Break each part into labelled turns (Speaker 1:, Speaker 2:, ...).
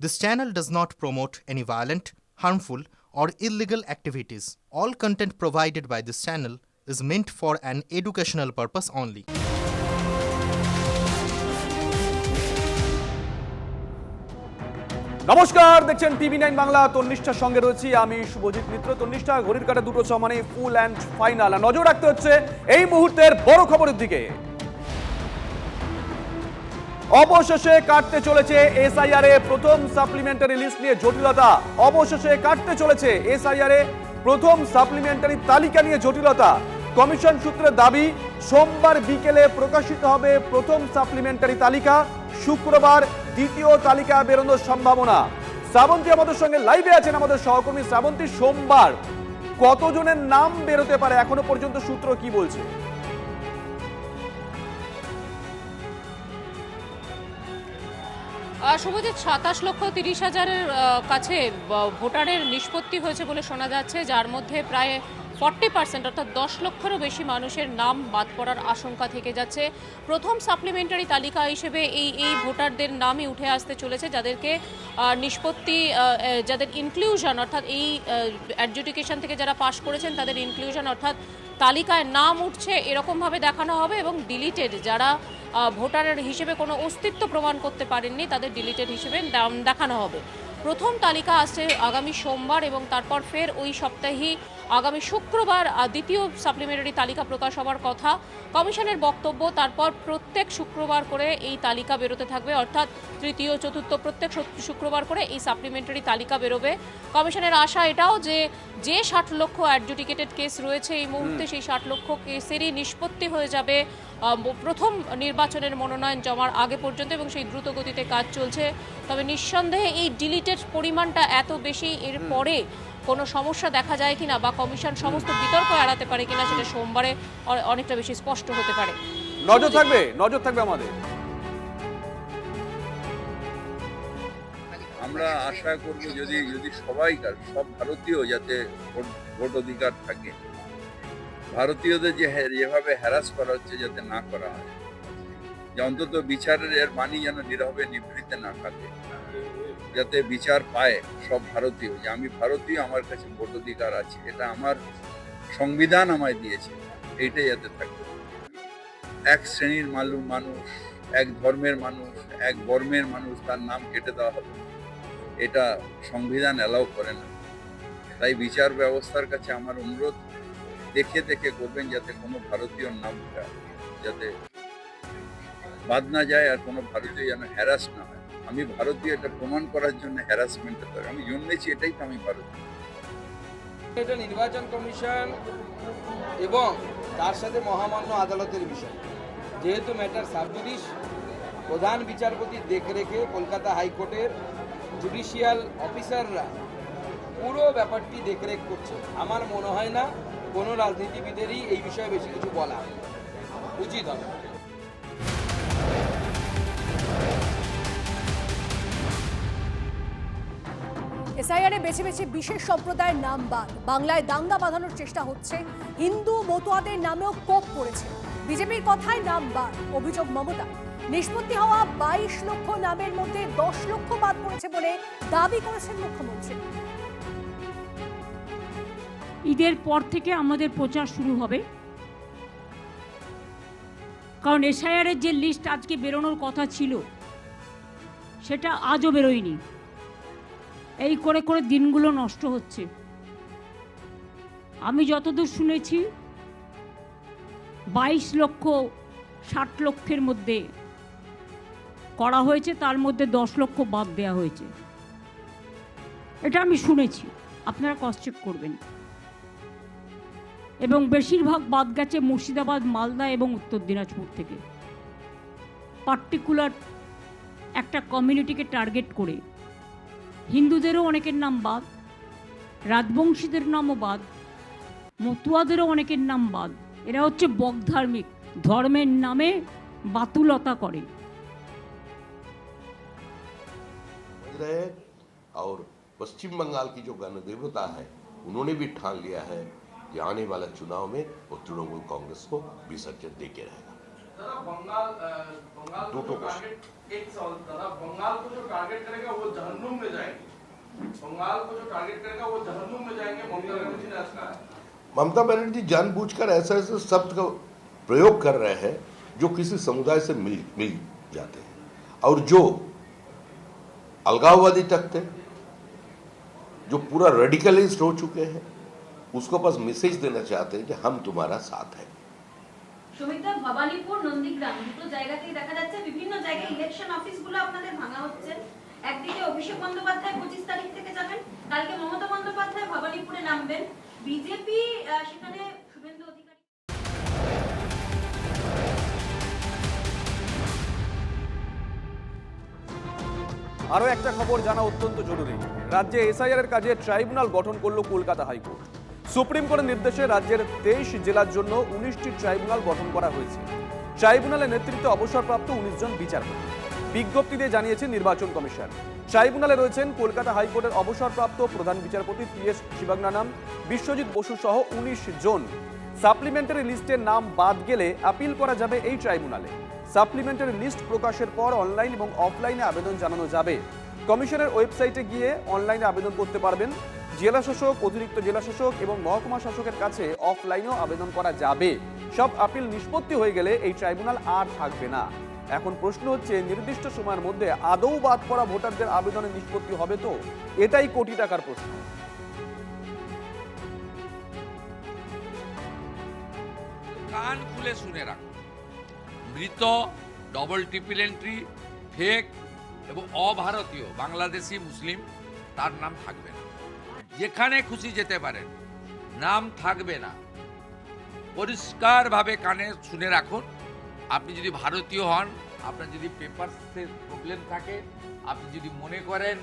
Speaker 1: This channel does not promote any violent, harmful, or illegal activities. All content provided by this channel is meant for an educational purpose only.
Speaker 2: নমস্কার, দেখছেন টিভি9 বাংলা। তন্নিষ্ঠার সঙ্গে রয়েছি আমি শুভজিৎ মিত্র। তন্নিষ্ঠা, ঘড়ির কাঁটা দুটো সমানে ফুল অ্যান্ড ফাইনাল। নজর রাখতে হচ্ছে এই মুহূর্তের বড় খবরের দিকে। অবশেষে কাটতে চলেছে এসআইআর এ প্রথম সাপ্লিমেন্টারি লিস্ট নিয়ে জটিলতা। অবশেষে কাটতে চলেছে এসআইআর এ প্রথম সাপ্লিমেন্টারি তালিকা নিয়ে জটিলতা। কমিশন সূত্রে দাবি, সোমবার বিকেলে প্রকাশিত হবে প্রথম সাপ্লিমেন্টারি তালিকা। শুক্রবার দ্বিতীয় তালিকা বেরোনোর সম্ভাবনা। শ্রাবন্তী আমাদের সঙ্গে লাইভে আছেন, আমাদের সহকর্মী শ্রাবন্তী। সোমবার কতজনের নাম বেরোতে পারে এখনো পর্যন্ত সূত্র কি বলছে?
Speaker 3: শুভজিৎ, 27,30,000-এর কাছে ভোটারের নিষ্পত্তি হয়েছে বলে শোনা যাচ্ছে, যার মধ্যে প্রায় 40% অর্থাৎ 10 লক্ষেরও বেশি মানুষের নাম বাদ পড়ার আশঙ্কা থেকে যাচ্ছে। প্রথম সাপ্লিমেন্টারি তালিকা হিসেবে এই ভোটারদের নামই উঠে আসতে চলেছে, যাদেরকে নিষ্পত্তি, যাদের ইনক্লুশন অর্থাৎ এই অ্যাডজুডিকেশন থেকে যারা পাশ করেছেন তাদের ইনক্লুশন অর্থাৎ তালিকায় নাম উঠছে এরকমভাবে দেখানো হবে, এবং ডিলিটেড যারা ভোটারের হিসেবে কোনো অস্তিত্ব প্রমাণ করতে পারেননি তাদের ডিলিটেড হিসেবে নাম দেখানো হবে। প্রথম তালিকা আসছে আগামী সোমবার, এবং তারপর ফের ওই সপ্তাহেই আগামী শুক্রবার দ্বিতীয় সাপ্লিমেন্টারি তালিকা প্রকাশ হওয়ার কথা। কমিশনের বক্তব্য, তারপর প্রত্যেক শুক্রবার করে এই তালিকা বেরোতে থাকবে, অর্থাৎ তৃতীয় চতুর্থ প্রত্যেক শুক্রবার করে এই সাপ্লিমেন্টারি তালিকা বেরোবে। কমিশনের আশা এটাও যে 60 লক্ষ অ্যাডজুডিকেটেড কেস রয়েছে এই মুহূর্তে, সেই 60 লক্ষ কেসেরই নিষ্পত্তি হয়ে যাবে প্রথম নির্বাচনের মনোনয়ন জমার আগে পর্যন্ত, এবং সেই দ্রুত গতিতে কাজ চলছে। তবে নিঃসন্দেহে এই ডিলিটেড পরিমাণটা এত বেশি, এর পরে কোনো সমস্যা দেখা যায় কিনা বা কমিশন সমস্ত বিতর্ক এড়াতে পারে কিনা সেটা সোমবারে অনেকটা বেশি স্পষ্ট হতে পারে।
Speaker 2: নজর থাকবে আমাদের।
Speaker 4: আমরা আশা করব যদি সবাইকার, সব ভারতীয় যাতে ভোট অধিকার থাকে, ভারতীয়দের যেভাবে হ্যারাস করা হচ্ছে যাতে না করা হয়, যে অন্তত বিচারের এর বাণী যেন নীরবে নিভৃতে না থাকে, যাতে বিচার পায় সব ভারতীয়, যে আমি ভারতীয়, আমার কাছে ভোট অধিকার আছে, এটা আমার সংবিধান আমায় দিয়েছে, এইটাই যাতে থাকে। এক শ্রেণীর মানুষ, এক ধর্মের মানুষ, এক বর্মের মানুষ, তার নাম কেটে দেওয়া হবে, এটা সংবিধান অ্যালাউ করে না। তাই বিচার ব্যবস্থার কাছে আমার অনুরোধ, দেখে করবেন যাতে কোনো ভারতীয় নাম যাতে বাদ না যায়, আর কোনো ভারতীয় যেন হ্যারাস না হয়। আমি ভারতীয় এটা প্রমাণ করার জন্য হ্যারাসমেন্ট হতে হবে, আমি জন্মেছি এটাই তো আমি ভারতীয়।
Speaker 5: এটা নির্বাচন কমিশন এবং তার সাথে মহামান্য আদালতের বিষয়। যেহেতু ম্যাটার সাবজুডিস, প্রধান বিচারপতির দেখরেখে কলকাতা হাইকোর্টের জুডিশিয়াল অফিসাররা পুরো ব্যাপারটি দেখরেখ করছে। আমার মনে হয় না কোনো রাজনীতিবিদেরই এই বিষয়ে বেশি কিছু বলা উচিত হবে।
Speaker 6: এসআইআরে বেছে বেছে বিশেষ সম্প্রদায়ের নাম বাদ, বাংলায় দাঙ্গা বাঁধানোর চেষ্টা হচ্ছে, হিন্দু মতুয়াদের নামেও কোপ পড়েছে, বিজেপির কথায় নাম বাদ, অভিযোগ মমতা। নিষ্পত্তি হওয়া 22 লক্ষ নামের মধ্যে 10 লক্ষ বাদ পড়েছে বলে দাবি করেছেন মুখ্যমন্ত্রী।
Speaker 7: ঈদের পর থেকে আমাদের প্রচার শুরু হবে, কারণ এসআইআরের যে লিস্ট আজকে বেরোনোর কথা ছিল সেটা আজও বেরোয়নি। এই করে করে দিনগুলো নষ্ট হচ্ছে। আমি যতদূর শুনেছি 22 লক্ষ 60 লক্ষের মধ্যে করা হয়েছে, তার মধ্যে 10 লক্ষ বাদ দেওয়া হয়েছে, এটা আমি শুনেছি, আপনারা ক্রস চেক করবেন। এবং বেশিরভাগ বাদ গেছে মুর্শিদাবাদ, মালদা এবং উত্তর দিনাজপুর থেকে। পার্টিকুলার একটা কমিউনিটিকে টার্গেট করে হিন্দুদেরও অনেকের নাম বাদ, রাজবংশীদের নামও বাদ, মতুয়াদেরও অনেকের নাম বাদ। এরা হচ্ছে বকধার্মিক, ধর্মের নামে বাতুলতা করে।
Speaker 8: और पश्चिम बंगाल की जो गणदेवता है उन्होंने भी ठान लिया है कि आने वाला चुनाव में वो तृणमूल कांग्रेस को विसर्जन देके रहेगा।
Speaker 9: दादा बंगाल को जो टारगेट, एक सवाल दादा, बंगाल को जो टारगेट करेगा वो जहन्नुम में जाएंगे, बंगाल को जो टारगेट करेगा वो जहन्नुम में जाएंगे, ममता बनर्जी ने आज कहा है।
Speaker 8: ममता बनर्जी जानबूझकर ऐसे ऐसे शब्द का प्रयोग कर रहे हैं जो किसी समुदाय से मिल जाते हैं, और जो अलगाववादी तक थे, जो पूरा रेडिकलाइज्ड हो चुके हैं, उसको बस मैसेज देना चाहते हैं कि हम तुम्हारा साथ है।
Speaker 10: সুমিত্রা, ভবানীপুর, নন্দীগ্রাম দুটো জায়গাতেই দেখা যাচ্ছে বিভিন্ন জায়গায় ইলেকশন অফিসগুলো আপনাদের ভাঙা হচ্ছে। একদিকে অভিষেক বন্দ্যোপাধ্যায় 25 তারিখ থেকে যাবেন, কালকে মমতা বন্দ্যোপাধ্যায় ভবানীপুরে নামবেন, বিজেপি সেখানে শুভেন্দু অধিকারী।
Speaker 2: আরও একটা খবর জানা অত্যন্ত জরুরি। রাজ্যে এসআইআর এর কাজে ট্রাইব্যুনাল গঠন করল কলকাতা হাইকোর্ট। সুপ্রিম কোর্টের নির্দেশে রাজ্যের 23 জেলার জন্য 19টি ট্রাইব্যুনাল গঠন করা হয়েছে। ট্রাইব্যুনালের নেতৃত্বে অবসরপ্রাপ্ত 19 জন বিচারপতি। বিজ্ঞপ্তি দিয়ে জানিয়েছে নির্বাচন কমিশন। ট্রাইব্যুনালে রয়েছেন কলকাতা হাইকোর্টের অবসরপ্রাপ্ত প্রধান বিচারপতি PS শিবাগনানাম, বিশ্বজিৎ বসু সহ 19 জন। সাপ্লিমেন্টারি লিস্টের নাম বাদ গেলে আপিল করা যাবে এই ট্রাইব্যুনালে। সাপ্লিমেন্টারি লিস্ট প্রকাশের পর অনলাইন এবং অফলাইনে আবেদন জানানো যাবে। কমিশনের ওয়েবসাইটে গিয়ে অনলাইনে আবেদন করতে পারবেন। জেলা শাসক, অতিরিক্ত জেলা শাসক এবং মহকুমা শাসকের কাছে অফলাইনেও আবেদন করা যাবে। সব আপিল নিষ্পত্তি হয়ে গেলে এই ট্রাইব্যুনাল আর থাকবে না। এখন প্রশ্ন হচ্ছে, নির্দিষ্ট সময়ের মধ্যে আদৌ বাদ পড়া ভোটারদের আবেদনের নিষ্পত্তি হবে তো? এটাই কোটি টাকার প্রশ্ন।
Speaker 11: কান খুলে শুনে রাখুন, মৃত, ডবল ট্রিপল এন্ট্রি, ফেক এবং অভারতীয় বাংলাদেশি মুসলিম তার নাম থাকবে না। যেখানে খুশি যেতে পারেন, নাম থাকবে না। পরিষ্কারভাবে কানে শুনে রাখুন। আপনি যদি ভারতীয় হন, আপনার যদি পেপারসের প্রবলেম থাকে, আপনি যদি মনে করেন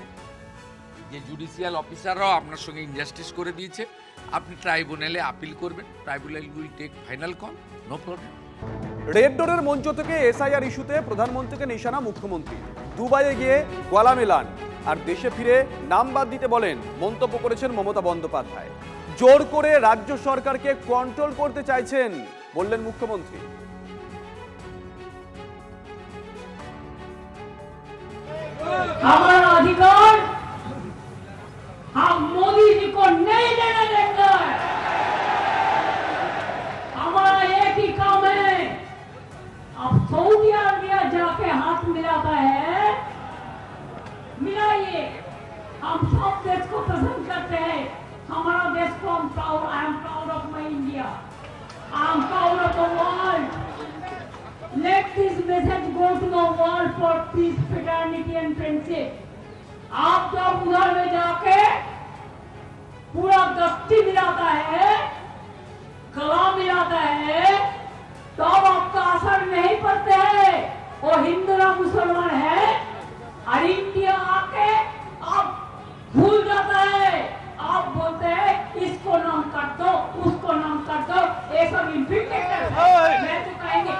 Speaker 11: যে জুডিশিয়াল অফিসাররাও আপনার সঙ্গে ইনজাস্টিস করে দিয়েছে, আপনি ট্রাইব্যুনালে আপিল করবেন। Tribunal will take final call, no problem.
Speaker 2: Red ডোরের মঞ্চ থেকে এসআইআর ইস্যুতে প্রধানমন্ত্রীকে নিশানা মুখ্যমন্ত্রী। দুবাইয়ে গিয়ে গলা মেলান আর দেশে ফিরে নাম বাদ দিতে বলেন, মন্তব্য করেছেন মমতা বন্দ্যোপাধ্যায়। জোর করে রাজ্য সরকারকে কন্ট্রোল করতে চাইছেন বললেন মুখ্যমন্ত্রী।
Speaker 7: हमारा अधिकार हम मोदी जी को नहीं देने देंगे। हमारा एक ही काम है, अब सऊदी अरबिया जाके हाथ मिलाता है, मिलाइए। हम सब देश को पसंद करते हैं, हमारा देश को हम proud, I am proud of my India, I am proud of the world. Let this message go to the world for peace, fraternity and friendship. आप जब उधर में जाके पूरा दस्ती मिलाता है, गला मिलाता है, तब आपका असर नहीं पड़ते हैं। वो हिंदू ना मुसलमान है, और इंडिया आके आप भूल जाता है। आप बोलते हैं इसको नाम काट दो, उसको नाम काट दो, ये सब इन्फिल्ट्रेटर है। मैं तो कहेंगे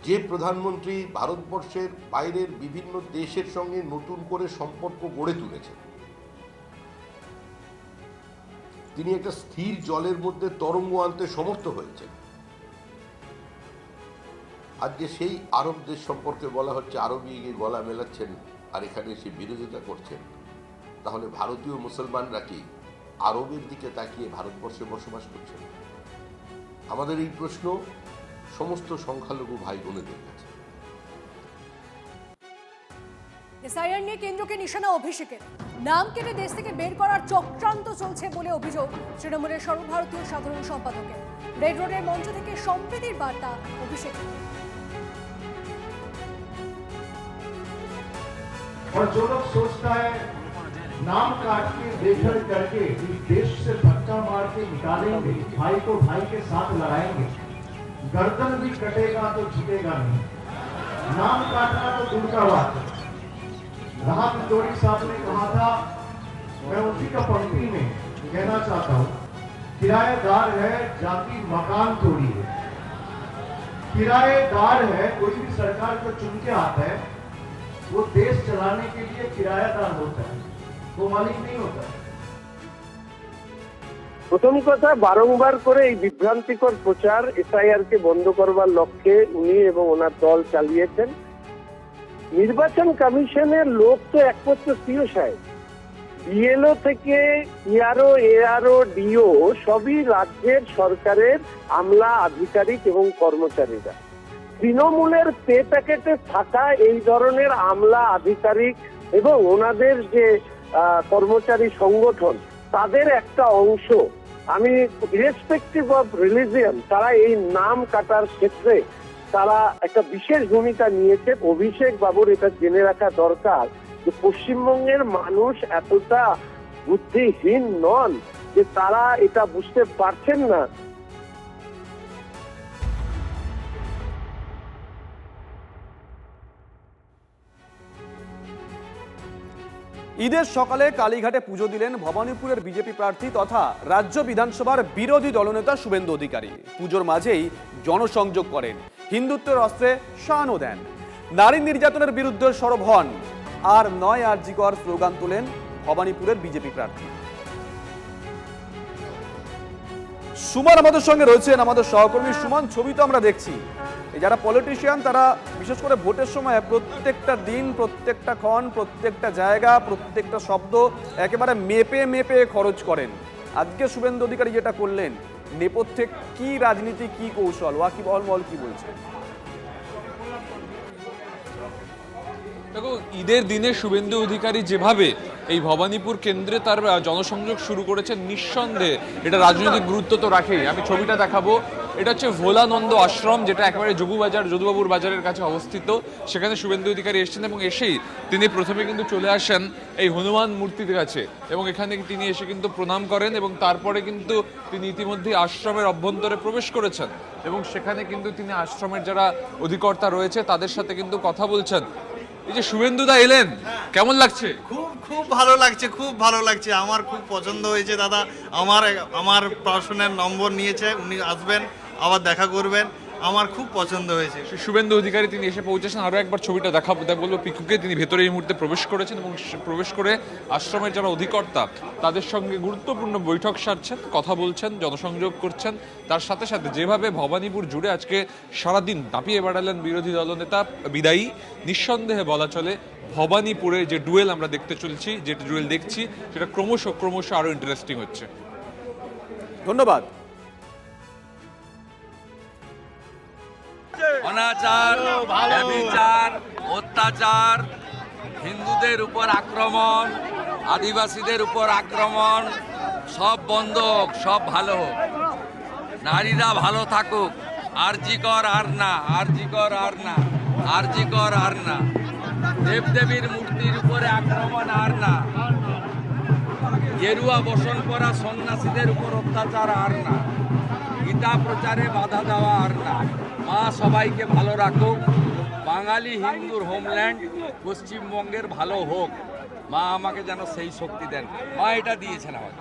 Speaker 8: যে প্রধানমন্ত্রী ভারতবর্ষের বাইরের বিভিন্ন দেশের সঙ্গে নতুন করে সম্পর্ক গড়ে তুলেছেন, তিনি একটা স্থির জলের মধ্যে তরঙ্গ আনতে সমর্থ হয়েছেন। আজকে সেই আরব দেশ সম্পর্কে বলা হচ্ছে আরবি গিয়ে গলা মেলাচ্ছেন আর এখানে এসে বিরোধিতা করছেন। তাহলে ভারতীয় মুসলমানরা কি আরবের দিকে তাকিয়ে ভারতবর্ষে বসবাস করছেন? আমাদের এই প্রশ্ন সমস্ত সংখ্যালঘু ভাই বোনেদের কাছে।
Speaker 6: এসআইআর নিয়ে কেন্দ্রকে নিশানা অভিষেকের। নাম কেটে দেশ থেকে বের করার চক্রান্ত চলছে বলে অভিযোগ তৃণমূলের সর্বভারতীয় সাধারণ সম্পাদকের। রেড রোডের মঞ্চ থেকে সম্প্রীতির বার্তা অভিষেকের।
Speaker 12: और जो लोग सोचता है नाम काट के बेघर करके इस देश से धक्का मार के निकालेंगे, भाई को भाई के साथ लड़ाएंगे, गर्दन भी कटेगा तो झुकेगा नहीं। नाम काटना तो दूर का बात है। राहत जोड़ी साहब ने कहा था, मैं उसी का पंक्ति में कहना चाहता हूँ, किराएदार है जाति मकान थोड़ी है। किराएदार है, कोई भी सरकार को चुन के आता है, वो देश चलाने के लिए किराएदार होता है, वो मालिक नहीं होता है।
Speaker 13: প্রথম কথা, বারংবার করে এই বিভ্রান্তিকর প্রচার এসআইআর কে বন্ধ করবার লক্ষ্যে উনি এবং ওনার দল চালিয়েছেন। নির্বাচন কমিশনের লোক তো একমাত্র সিও সাহেব, বিএলও থেকে ইআরও, এআরও, ডিও সবই রাজ্যের সরকারের আমলা, আধিকারিক এবং কর্মচারীরা। তৃণমূলের পে প্যাকেটে থাকা এই ধরনের আমলা, আধিকারিক এবং ওনাদের যে কর্মচারী সংগঠন, তাদের একটা অংশ, আমি ইরেসপেক্টিভ অফ রিলিজিয়ন, তারা এই নাম কাটার ক্ষেত্রে তারা একটা বিশেষ ভূমিকা নিয়েছে। অভিষেক বাবুর এটা জেনে রাখা দরকার যে পশ্চিমবঙ্গের মানুষ এতটা বুদ্ধিহীন নন যে তারা এটা বুঝতে পারছেন না।
Speaker 2: ঈদের সকালে কালীঘাটে পুজো দিলেন ভবানীপুরের বিজেপি প্রার্থী তথা রাজ্য বিধানসভার বিরোধী দলনেতা শুভেন্দু অধিকারী। পুজোর মাঝেই জনসংযোগ করেন, হিন্দুত্বের অস্ত্রে শানও দেন, নারী নির্যাতনের বিরুদ্ধে সরব হন, আর নয় আরজি কর স্লোগান তোলেন ভবানীপুরের বিজেপি প্রার্থী। সুমন আমাদের সঙ্গে রয়েছেন, আমাদের সহকর্মী সুমন। ছবি তো আমরা দেখছি, যারা পলিটিশিয়ান তারা বিশেষ করে ভোটের সময় প্রত্যেকটা দিন, প্রত্যেকটা ক্ষণ, প্রত্যেকটা জায়গা, প্রত্যেকটা শব্দ একেবারে মেপে মেপে খরচ করেন। আজকে শুভেন্দু অধিকারী যেটা করলেন, নেপথ্যে কি রাজনীতি, কি কৌশল, ওয়াকিবহল মহল কি বলছে?
Speaker 14: দেখো, ঈদের দিনে শুভেন্দু অধিকারী যেভাবে এই ভবানীপুর কেন্দ্রে তার জনসংযোগ শুরু করেছে, নিঃসন্দেহে এটা রাজনৈতিক গুরুত্ব তো রাখেই। আমি ছবিটা দেখাবো, এটা হচ্ছে ভোলানন্দ আশ্রম, যেটা একেবারে যদুবাবুর বাজারের কাছে অবস্থিত। সেখানে শুভেন্দু অধিকারী এসেছেন এবং এসেই তিনি প্রথমে কিন্তু চলে আসেন এই হনুমান মূর্তির কাছে এবং এখানে তিনি এসে কিন্তু প্রণাম করেন এবং তারপরে কিন্তু তিনি ইতিমধ্যে আশ্রমের অভ্যন্তরে প্রবেশ করেছেন এবং সেখানে কিন্তু তিনি আশ্রমের যারা অধিকর্তা রয়েছে তাদের সাথে কিন্তু কথা বলছেন। এই যে শুভেন্দুদা এলেন, কেমন লাগছে?
Speaker 15: খুব ভালো লাগছে, খুব ভালো লাগছে। আমার খুব পছন্দ হয়েছে দাদা। আমার প্রশ্নের নম্বর নিয়েছে, উনি আসবেন, আবার দেখা করবেন, আমার খুব পছন্দ হয়েছে।
Speaker 14: শুভেন্দু অধিকারী তিনি এসে পৌঁছেছেন। আরও একবার ছবিটা বলবো পিকুকে, তিনি ভেতরে এই মুহূর্তে প্রবেশ করেছেন এবং প্রবেশ করে আশ্রমের যারা অধিকর্তা তাদের সঙ্গে গুরুত্বপূর্ণ বৈঠক সারছেন, কথা বলছেন, জনসংযোগ করছেন। তার সাথে সাথে যেভাবে ভবানীপুর জুড়ে আজকে সারাদিন দাপিয়ে বেড়ালেন বিরোধী দলনেতা বিদায়ী, নিঃসন্দেহে বলা চলে ভবানীপুরে যে ডুয়েল আমরা দেখতে চলছি, যে ডুয়েল দেখছি, সেটা ক্রমশ আরও ইন্টারেস্টিং হচ্ছে।
Speaker 2: ধন্যবাদ।
Speaker 11: অনাচার, ব্যভিচার, অত্যাচার, হিন্দুদের উপর আক্রমণ, আদিবাসীদের উপর আক্রমণ, সব বন্ধ হোক, সব ভালো হোক, নারীরা ভালো থাকুক। আরজি কর আর না, আরজি কর আর না, আরজি কর আর না, দেবদেবীর মূর্তির উপরে আক্রমণ আর না, গেরুয়া বসন করা সন্ন্যাসীদের উপর অত্যাচার আর না, গীতা প্রচারে বাধা দেওয়া আর না। মা সবাইকে ভালো রাখুক, বাঙালি হিন্দুর হোমল্যান্ড পশ্চিমবঙ্গের ভালো হোক, মা আমাকে যেন সেই শক্তি দেন, মা এটা দিয়েছেন আমাকে।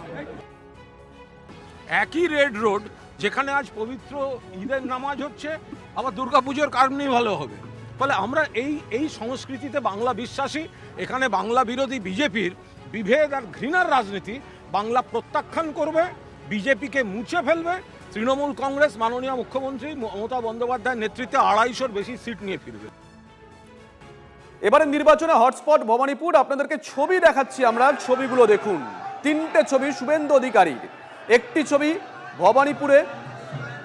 Speaker 16: একই রেড রোড যেখানে আজ পবিত্র ঈদের নামাজ হচ্ছে, আবার দুর্গাপুজোর কার্নিভালও হবে। ফলে আমরা এই সংস্কৃতিতে বাংলা বিশ্বাসী। এখানে বাংলা বিরোধী বিজেপির বিভেদ আর ঘৃণার রাজনীতি বাংলা প্রত্যাখ্যান করবে, বিজেপিকে মুছে ফেলবে। তৃণমূল কংগ্রেস মাননীয় মুখ্যমন্ত্রী মমতা বন্দ্যোপাধ্যায়ের নেতৃত্বে 250-র বেশি সিট নিয়ে ফিরবে।
Speaker 2: এবারে নির্বাচনে হটস্পট ভবানীপুর, আপনাদেরকে ছবি দেখাচ্ছি আমরা, ছবিগুলো দেখুন। 3টে ছবি শুভেন্দু অধিকারীর, একটি ছবি ভবানীপুরে,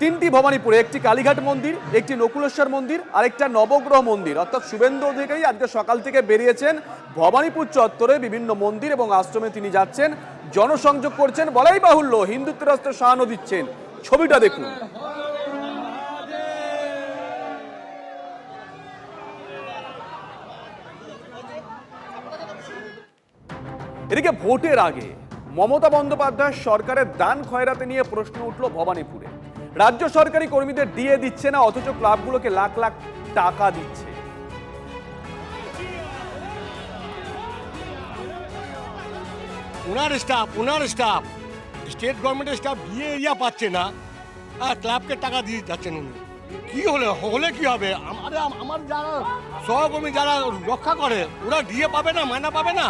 Speaker 2: 3টি ভবানীপুরে, একটি কালীঘাট মন্দির, একটি নকুলেশ্বর মন্দির আর একটা নবগ্রহ মন্দির। অর্থাৎ শুভেন্দু অধিকারী আজকে সকাল থেকে বেরিয়েছেন ভবানীপুর চত্বরে, বিভিন্ন মন্দির এবং আশ্রমে তিনি যাচ্ছেন, জনসংযোগ করছেন। বলাই বাহুল্য, হিন্দুত্বের অস্ত্রে শানও দিচ্ছেন। ছবিটা দেখুন। এদিকে ভোটের আগে মমতা বন্দ্যোপাধ্যায় সরকারের দান খয়রাতে নিয়ে প্রশ্ন উঠল ভবানীপুরে। রাজ্য সরকারি কর্মীদের দিয়ে দিচ্ছে না, অথচ ক্লাবগুলোকে লাখ লাখ টাকা দিচ্ছে।
Speaker 17: ওনার স্টাফ স্টেট গভর্নমেন্টের স্টাফ বিয়ে এরিয়া পাচ্ছে না, আর ক্লাবকে টাকা দিয়ে যাচ্ছেন উনি। কি হলে কি হবে? আমার যারা সহকর্মী যারা রক্ষা করে ওরা দিয়ে পাবে না, মায়না পাবে না।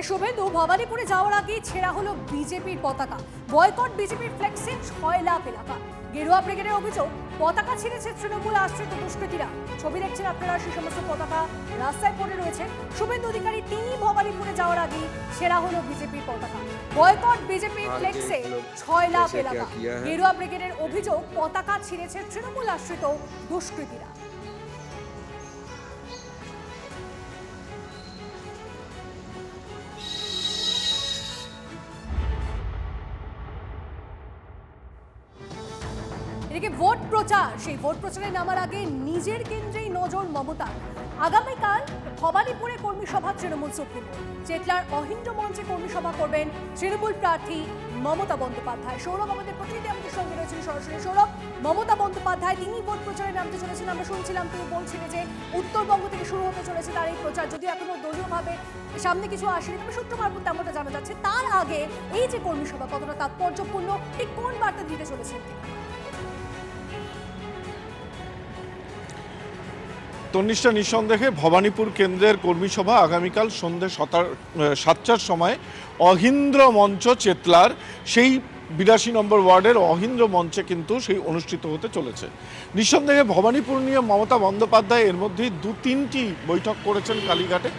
Speaker 6: এদিকে শুভেন্দু ভবানীপুরে যাওয়ার আগে ছেঁড়া হলো বিজেপির পতাকা। বয়কট বিজেপির ফ্লেক্সে 6 লাখ এলাকা। গেরুয়া ব্রিগেডের অভিযোগ, পতাকা ছিঁড়েছে তৃণমূল আশ্রিত দুষ্কৃতীরা। ছবি দেখছেন আপনারা, সেই সমস্ত পতাকা রাস্তায় পড়ে রয়েছে। শুভেন্দু অধিকারী তিনি ভবানীপুরে যাওয়ার আগে ছেঁড়া হলো বিজেপির পতাকা। বয়কট বিজেপির ফ্লেক্সে 6 লাখ এলাকা। গেরুয়া ব্রিগেডের অভিযোগ, পতাকা ছিঁড়েছে তৃণমূল আশ্রিত দুষ্কৃতীরা। এদিকে ভোট প্রচার, সেই ভোট প্রচারে নামার আগে নিজের কেন্দ্রেই নজর মমতা। আগামীকাল ভবানীপুরে কর্মী সভা তৃণমূল সুপ্রিমো। চেতলার অহিন্দ্র মঞ্চে কর্মী সভা করবেন তৃণমূল প্রার্থী মমতা বন্দ্যোপাধ্যায়। সৌরভ আমাদের প্রতিনিধি আমাদের সঙ্গে রয়েছেন সরাসরি। সৌরভ, মমতা বন্দ্যোপাধ্যায় তিনি ভোট প্রচারে নামতে চলেছেন। আমরা শুনছিলাম, তুমি বলছিলে যে উত্তরবঙ্গ থেকে শুরু হতে চলেছে তার এই প্রচার, যদিও এখনো দলীয়ভাবে সামনে কিছু আসেনি, তবে সূত্র মারফত তেমনটা জানা যাচ্ছে। তার আগে এই যে কর্মী সভা কতটা তাৎপর্যপূর্ণ, ঠিক কোন বার্তা দিতে চলেছেন তিনি?
Speaker 18: তন্নিষ্ঠা, নিঃসন্দেহে ভবানীপুর কেন্দ্রের কর্মী সভা আগামীকাল সন্ধ্যে 7টার সময় অহিন্দ্র মঞ্চ চেতলার সেই 82 নম্বর ওয়ার্ডের অহিন্দ্র মঞ্চে কিন্তু সেই অনুষ্ঠিত হতে চলেছে। নিঃসন্দেহে ভবানীপুর নিয়ে মমতা বন্দ্যোপাধ্যায় এর মধ্যেই 2-3টি বৈঠক করেছেন কালীঘাটে।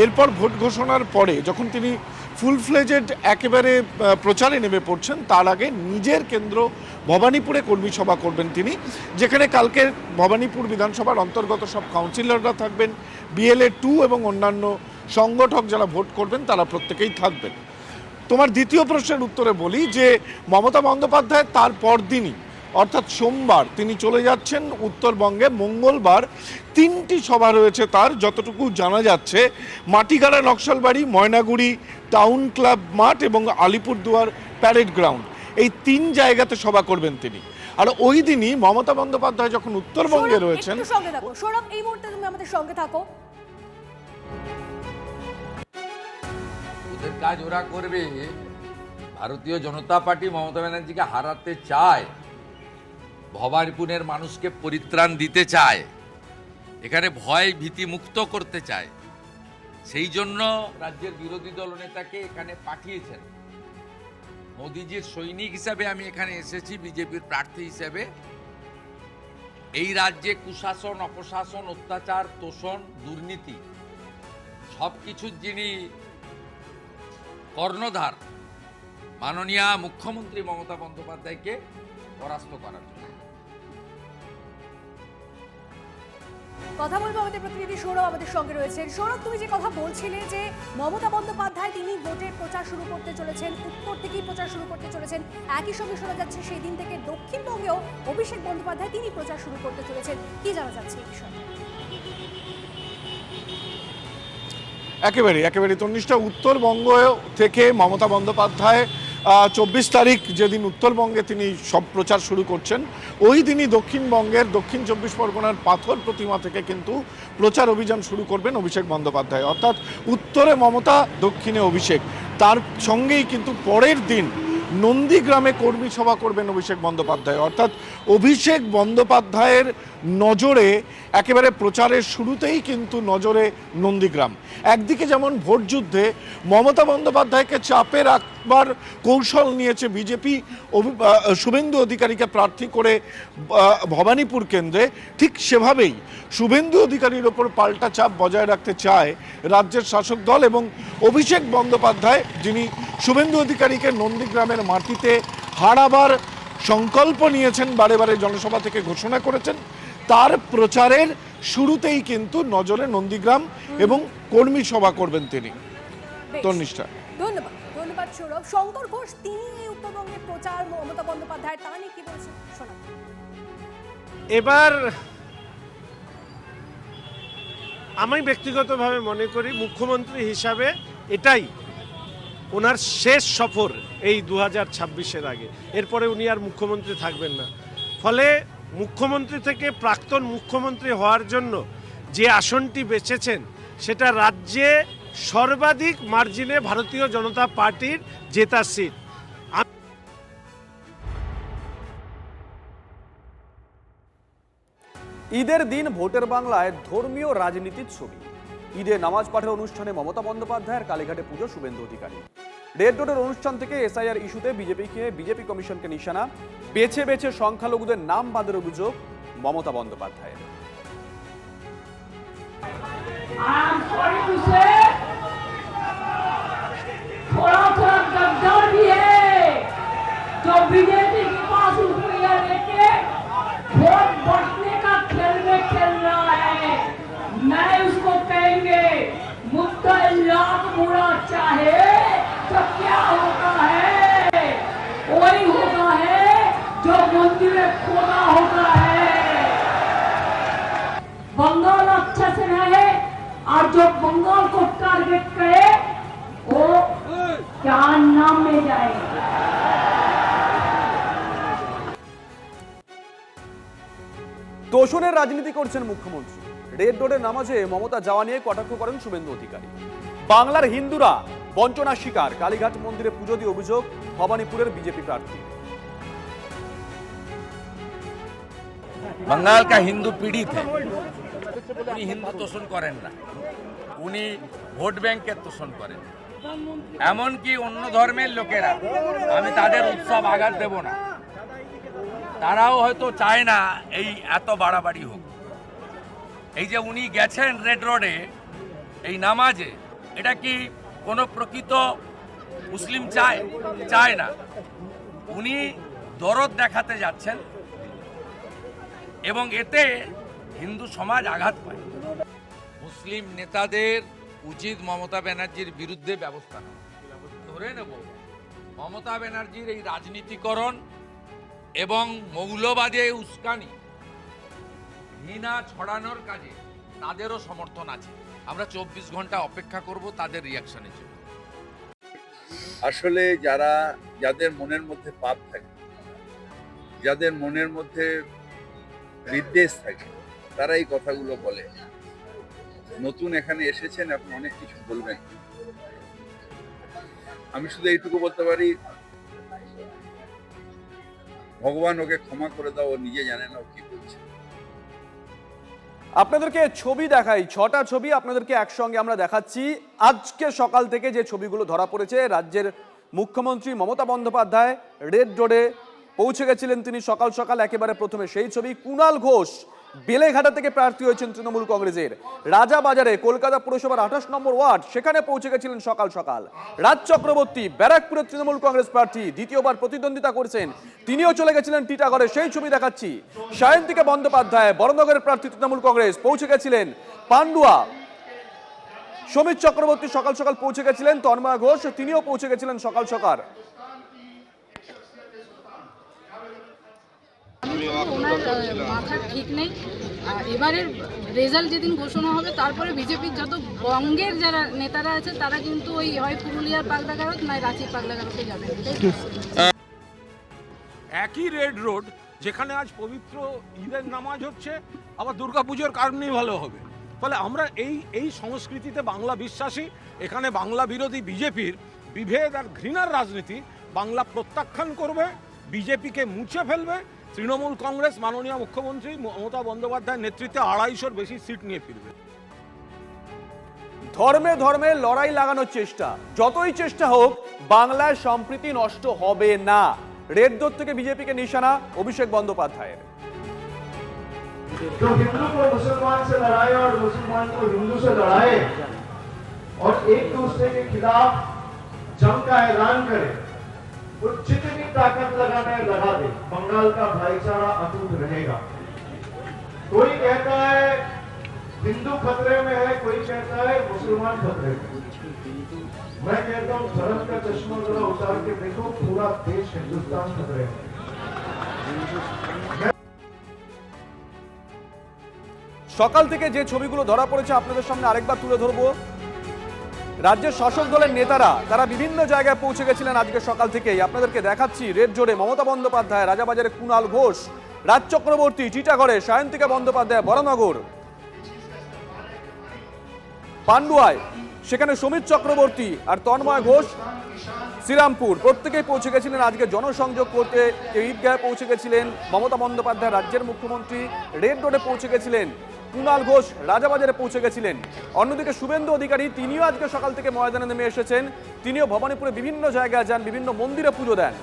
Speaker 18: এরপর ভোট ঘোষণার পরে যখন তিনি ফুল ফ্লেজেড একেবারে প্রচারে নেমে পড়ছেন, তার আগে নিজের কেন্দ্র ভবানীপুরে কর্মী সভা করবেন তিনি, যেখানে কালকে ভবানীপুর বিধানসভার অন্তর্গত সব কাউন্সিলররা থাকবেন, BLA 2 এবং অন্যান্য সংগঠক যারা ভোট করবেন তারা প্রত্যেকেই থাকবেন। তোমার দ্বিতীয় প্রশ্নের উত্তরে বলি যে মমতা বন্দ্যোপাধ্যায় তার পরদিনই অর্থাৎ সোমবার তিনি চলে যাচ্ছেন উত্তরবঙ্গে। মঙ্গলবার 3টি সভা রয়েছে তার, যতটুকু জানা যাচ্ছে মাটিগাড়া নকশালবাড়ি, ময়নাগুড়ি টাউন ক্লাব মাঠ এবং আলিপুরদুয়ার প্যারেড গ্রাউন্ড, এই 3 জায়গাতে সভা করবেন তিনি। আর ওই দিনই মমতা বন্দ্যোপাধ্যায় যখন উত্তরবঙ্গে রয়েছেন,
Speaker 6: সৌরভ এই মুহূর্তে তুমি আমাদের সঙ্গে থাকো।
Speaker 11: ওদের কাজ ওরা করবে। ভারতীয় জনতা পার্টি মমতা ব্যানার্জিকে হারাতে চায়, ভবানীপুরের মানুষকে পরিত্রাণ দিতে চায়, এখানে ভয় ভীতি মুক্ত করতে চায়। সেই জন্য রাজ্যের বিরোধী দলনেতাকে এখানে পাঠিয়েছেন। মোদিজির সৈনিক হিসাবে আমি এখানে এসেছি, বিজেপির প্রার্থী হিসেবে। এই রাজ্যে কুশাসন, অপশাসন, অত্যাচার, তোষণ, দুর্নীতি সবকিছুর যিনি কর্ণধার, মাননীয় মুখ্যমন্ত্রী মমতা বন্দ্যোপাধ্যায়কে পরাস্ত করার জন্য।
Speaker 6: কথা বলবো আমাদের প্রতিনিধি সৌরভ আমাদের সঙ্গে রয়েছেন। সৌরভ, তুমি যে কথা বলছিলে যে মমতা বন্দ্যোপাধ্যায় তিনি ভোটের প্রচার শুরু করতে চলেছেন, উত্তর থেকেই প্রচার শুরু করতে চলেছেন, একই সঙ্গে শোনা যাচ্ছে সেই দিন থেকে দক্ষিণবঙ্গেও অভিষেক বন্দ্যোপাধ্যায় তিনি প্রচার শুরু করতে চলেছেন, কি জানা যাচ্ছে এই বিষয়ে?
Speaker 18: একেবারে তন্নিষ্ঠা, উত্তরবঙ্গ থেকে মমতা বন্দ্যোপাধ্যায় 24 তারিখ যেদিন উত্তরবঙ্গে তিনি সব প্রচার শুরু করছেন, ওই দিনই দক্ষিণবঙ্গের দক্ষিণ 24 পরগনার পাথর প্রতিমা থেকে কিন্তু প্রচার অভিযান শুরু করবেন অভিষেক বন্দ্যোপাধ্যায়। অর্থাৎ উত্তরে মমতা, দক্ষিণে অভিষেক। তার সঙ্গেই কিন্তু পরের দিন নন্দীগ্রামে কর্মী সভা করবেন অভিষেক বন্দ্যোপাধ্যায়। অর্থাৎ অভিষেক বন্দ্যোপাধ্যায়ের নজরে একেবারে প্রচারের শুরুতেই কিন্তু নজরে নন্দীগ্রাম। একদিকে যেমন ভোট যুদ্ধে মমতা বন্দ্যোপাধ্যায়কে চাপে রাখবার কৌশল নিয়েছে বিজেপি শুভেন্দু অধিকারীকে প্রার্থী করে ভবানীপুর কেন্দ্রে, ঠিক সেভাবেই শুভেন্দু অধিকারীর ওপর পাল্টা চাপ বজায় রাখতে চায় রাজ্যের শাসক দল এবং অভিষেক বন্দ্যোপাধ্যায়, যিনি শুভেন্দু অধিকারীকে নন্দীগ্রামের মাটিতে হারাবার সংকল্প নিয়েছেন, বারে বারে জনসভা থেকে ঘোষণা করেছেন। তার প্রচারের শুরুতেই কিন্তু নজরে নন্দীগ্রাম এবং কর্মী সভা করবেন তিনি। তন্নিষ্ঠা,
Speaker 6: ধন্যবাদ সৌরভ। শঙ্কর ঘোষ তিনি এই উত্তরবঙ্গের প্রচার মমতা বন্দ্যোপাধ্যায় তা নিয়ে কি বলছেন শোনা।
Speaker 19: এবার আমি ব্যক্তিগতভাবে মনে করি মুখ্যমন্ত্রী হিসাবে এটাই ওনার শেষ সফর এই 2026-এর আগে। এরপরে উনি আর মুখ্যমন্ত্রী থাকবেন না। ফলে মুখ্যমন্ত্রী থেকে প্রাক্তন মুখ্যমন্ত্রী হওয়ার জন্য যে আসনটি বেছেছেন সেটা রাজ্যে সর্বাধিক মার্জিনে ভারতীয় জনতা পার্টির জেতা সিট।
Speaker 2: ঈদের দিন ভোটের বাংলায় ধর্মীয় রাজনীতির ছবি। ঈদে নামাজ পাঠের অনুষ্ঠানে মমতা বন্দ্যোপাধ্যায়ের, কালীঘাটে পুজো শুভেন্দু অধিকারী। রেড রোডের অনুষ্ঠান থেকে এসআইআর ইস্যুতে বিজেপি কমিশনকে নিশানা, বেছে বেছে সংখ্যালঘুদের নাম বাদের অভিযোগ মমতা বন্দ্যোপাধ্যায়ের।
Speaker 7: थोड़ा थोड़ा गद्दार भी है जो बीजेपी के पास रुपया लेके वोट बढ़ने का खेल में खेल रहा है। मैं उसको कहेंगे मुद्दा लाख बुरा चाहे तो क्या होता है, वही होता है जो मंदिर में खोदा होता है। बंगाल अच्छा से रहे और जो बंगाल को टारगेट करे वो क्या नाम में जाए।
Speaker 2: তোষণের রাজনীতি করছেন মুখ্যমন্ত্রী। রেড রোডের নামাজে মমতা যাওয়া নিয়ে কটাক্ষ করেন শুভেন্দু অধিকারী। বাংলার হিন্দুরা বঞ্চনার শিকার, কালীঘাট মন্দিরে পুজো দিয়ে অভিযোগ ভবানীপুরের বিজেপি প্রার্থী।
Speaker 11: बंगाल का हिंदू पीड़ित है, उनी हिंदू तोषण करें ना, उनी ভোট ব্যাংকের তোষণ করেন। এমনকি অন্য ধর্মের লোকেরা, আমি তাদের উৎসব আঘাত দেব না, তারাও হয়তো চায় না এই এত বাড়াবাড়ি হোক। এই যে উনি গেছেন রেড রোডে এই নামাজে, এটা কি কোনো প্রকৃত মুসলিম চায় না। উনি দরদ দেখাতে যাচ্ছেন এবং এতে হিন্দু সমাজ আঘাত পায়। মুসলিম নেতাদের উচিত মমতা ব্যানার্জির বিরুদ্ধে ব্যবস্থা নেওয়া। ধরে নেব মমতা ব্যানার্জির এই রাজনীতিকরণ এবং মৌলবাদে উস্কানি, ঘৃণা ছড়ানোর কাজে তাদেরও সমর্থন আছে। আমরা 24 ঘন্টা অপেক্ষা করব তাদের রিয়াকশনের জন্য।
Speaker 4: আসলে যাদের মনের মধ্যে পাপ থাকে, যাদের মনের মধ্যে বিদ্বেষ থাকে, তারা এই কথাগুলো বলে। নতুন এখানে এসেছেন, এখন অনেক কিছু বলবেন। আমি শুধু এইটুকু বলতে পারি, ভগবান ওকে ক্ষমা করে দাও, ও নিজে জানে না ও কি বলছে।
Speaker 2: আপনাদেরকে ছবি দেখাই, 6টা ছবি আপনাদেরকে একসঙ্গে আমরা দেখাচ্ছি। আজকে সকাল থেকে যে ছবিগুলো ধরা পড়েছে, রাজ্যের মুখ্যমন্ত্রী মমতা বন্দ্যোপাধ্যায় রেড রোডে পৌঁছে গেছিলেন তিনি সকাল সকাল। একেবারে প্রথমে সেই ছবি, কুণাল ঘোষ বেলেঘাটা থেকে প্রার্থী হয়েছেন তৃণমূল কংগ্রেসের। রাজাবাজারে কলকাতা পুরসভার 28 নম্বর ওয়ার্ড, সেখানে পৌঁছে গেছিলেন সকাল সকাল। রাজ চক্রবর্তী ব্যারাকপুরের তৃণমূল কংগ্রেস প্রার্থী, দ্বিতীয়বার প্রতিদ্বন্দ্বিতা করছেন, তিনিও চলে গেছিলেন টিটাগড়ে, সেই ছবি দেখাচ্ছি। সায়ন্তিকা বন্দ্যোপাধ্যায় বড়নগরের প্রার্থী তৃণমূল কংগ্রেস, পৌঁছে গেছিলেন পান্ডুয়া। সমীর চক্রবর্তী সকাল সকাল পৌঁছে গেছিলেন। তন্ময় ঘোষ তিনিও পৌঁছে গেছিলেন সকাল সকাল।
Speaker 20: ওনার মাথা ঠিক নেই। এবারের রেজাল্ট যেদিন ঘোষণা হবে, তারপরে বিজেপির যত বঙ্গের যারা নেতারা আছে তারা কিন্তু ওই হয় পুরুলিয়ার পাগলাগারদ নয় রাঁচির পাগলাগারদে যাবে।
Speaker 16: একই রেড রোড যেখানে আজ পবিত্র ঈদের নামাজ হচ্ছে, আবার দুর্গাপুজোর কার্নিভালও হবে। ফলে আমরা এই সংস্কৃতিতে বাংলা বিশ্বাসী। এখানে বাংলা বিরোধী বিজেপির বিভেদ আর ঘৃণার রাজনীতি বাংলা প্রত্যাখ্যান করবে, বিজেপিকে মুছে ফেলবে। তৃণমূল কংগ্রেস মাননীয় মুখ্যমন্ত্রী মমতা বন্দ্যোপাধ্যায়ের নেতৃত্বে 250-র বেশি সিট নিয়ে ফিরবে।
Speaker 2: ধর্মে ধর্মে লড়াই লাগানোর চেষ্টা, যতই চেষ্টা হোক বাংলায় সম্প্রীতি নষ্ট হবে না। রেড রোড থেকে বিজেপিকে নিশানা অভিষেক বন্দ্যোপাধ্যায়ের।
Speaker 12: जो हिंदू को मुसलमान से लड़ाए और मुसलमान को हिंदू से लड़ाए और एक दूसरे के खिलाफ जंग का ऐलान करे, वो जितनी ताकत लगाना है लगा दे, बंगाल का भाईचारा अटूट रहेगा। कोई कहता है हिंदू खतरे में है, कोई कहता है मुसलमान खतरे में। मैं कहता हूं धर्म का चश्मा जरा उतार के देखो, पूरा देश हिंदुस्तान खतरे में।
Speaker 2: সকাল থেকে যে ছবিগুলো ধরা পড়েছে আপনাদের সামনে আরেকবার তুলে ধরবো। রাজ্যের শাসক দলের নেতারা তারা বিভিন্ন জায়গায় পৌঁছে গেছিলেন আজকে সকাল থেকেই। আপনাদেরকে দেখাচ্ছি রেড রোডে মমতা বন্দ্যোপাধ্যায়, রাজাবাজারে কুণাল ঘোষ, রাজ চক্রবর্তী টিটাগড়ে, সায়ন্তিকা বন্দ্যোপাধ্যায় বড়নগর, পান্ডুয়ায় সেখানে সমীর চক্রবর্তী আর তন্ময় ঘোষ শ্রীরামপুর, প্রত্যেকেই পৌঁছে গেছিলেন আজকে জনসংযোগ করতে। কেউ ঈদগাহে পৌঁছে গেছিলেন, মমতা বন্দ্যোপাধ্যায় রাজ্যের মুখ্যমন্ত্রী রেড রোডে পৌঁছে গেছিলেন। কুণাল ঘোষ রাজাবাজারে পৌঁছে গেছিলেন। অন্যদিকে শুভেন্দু অধিকারী তিনিও আজকে সকাল থেকে ময়দানে নেমে এসেছেন। তিনিও ভবানীপুরে বিভিন্ন জায়গায় যান, বিভিন্ন মন্দিরে পুজো দেন।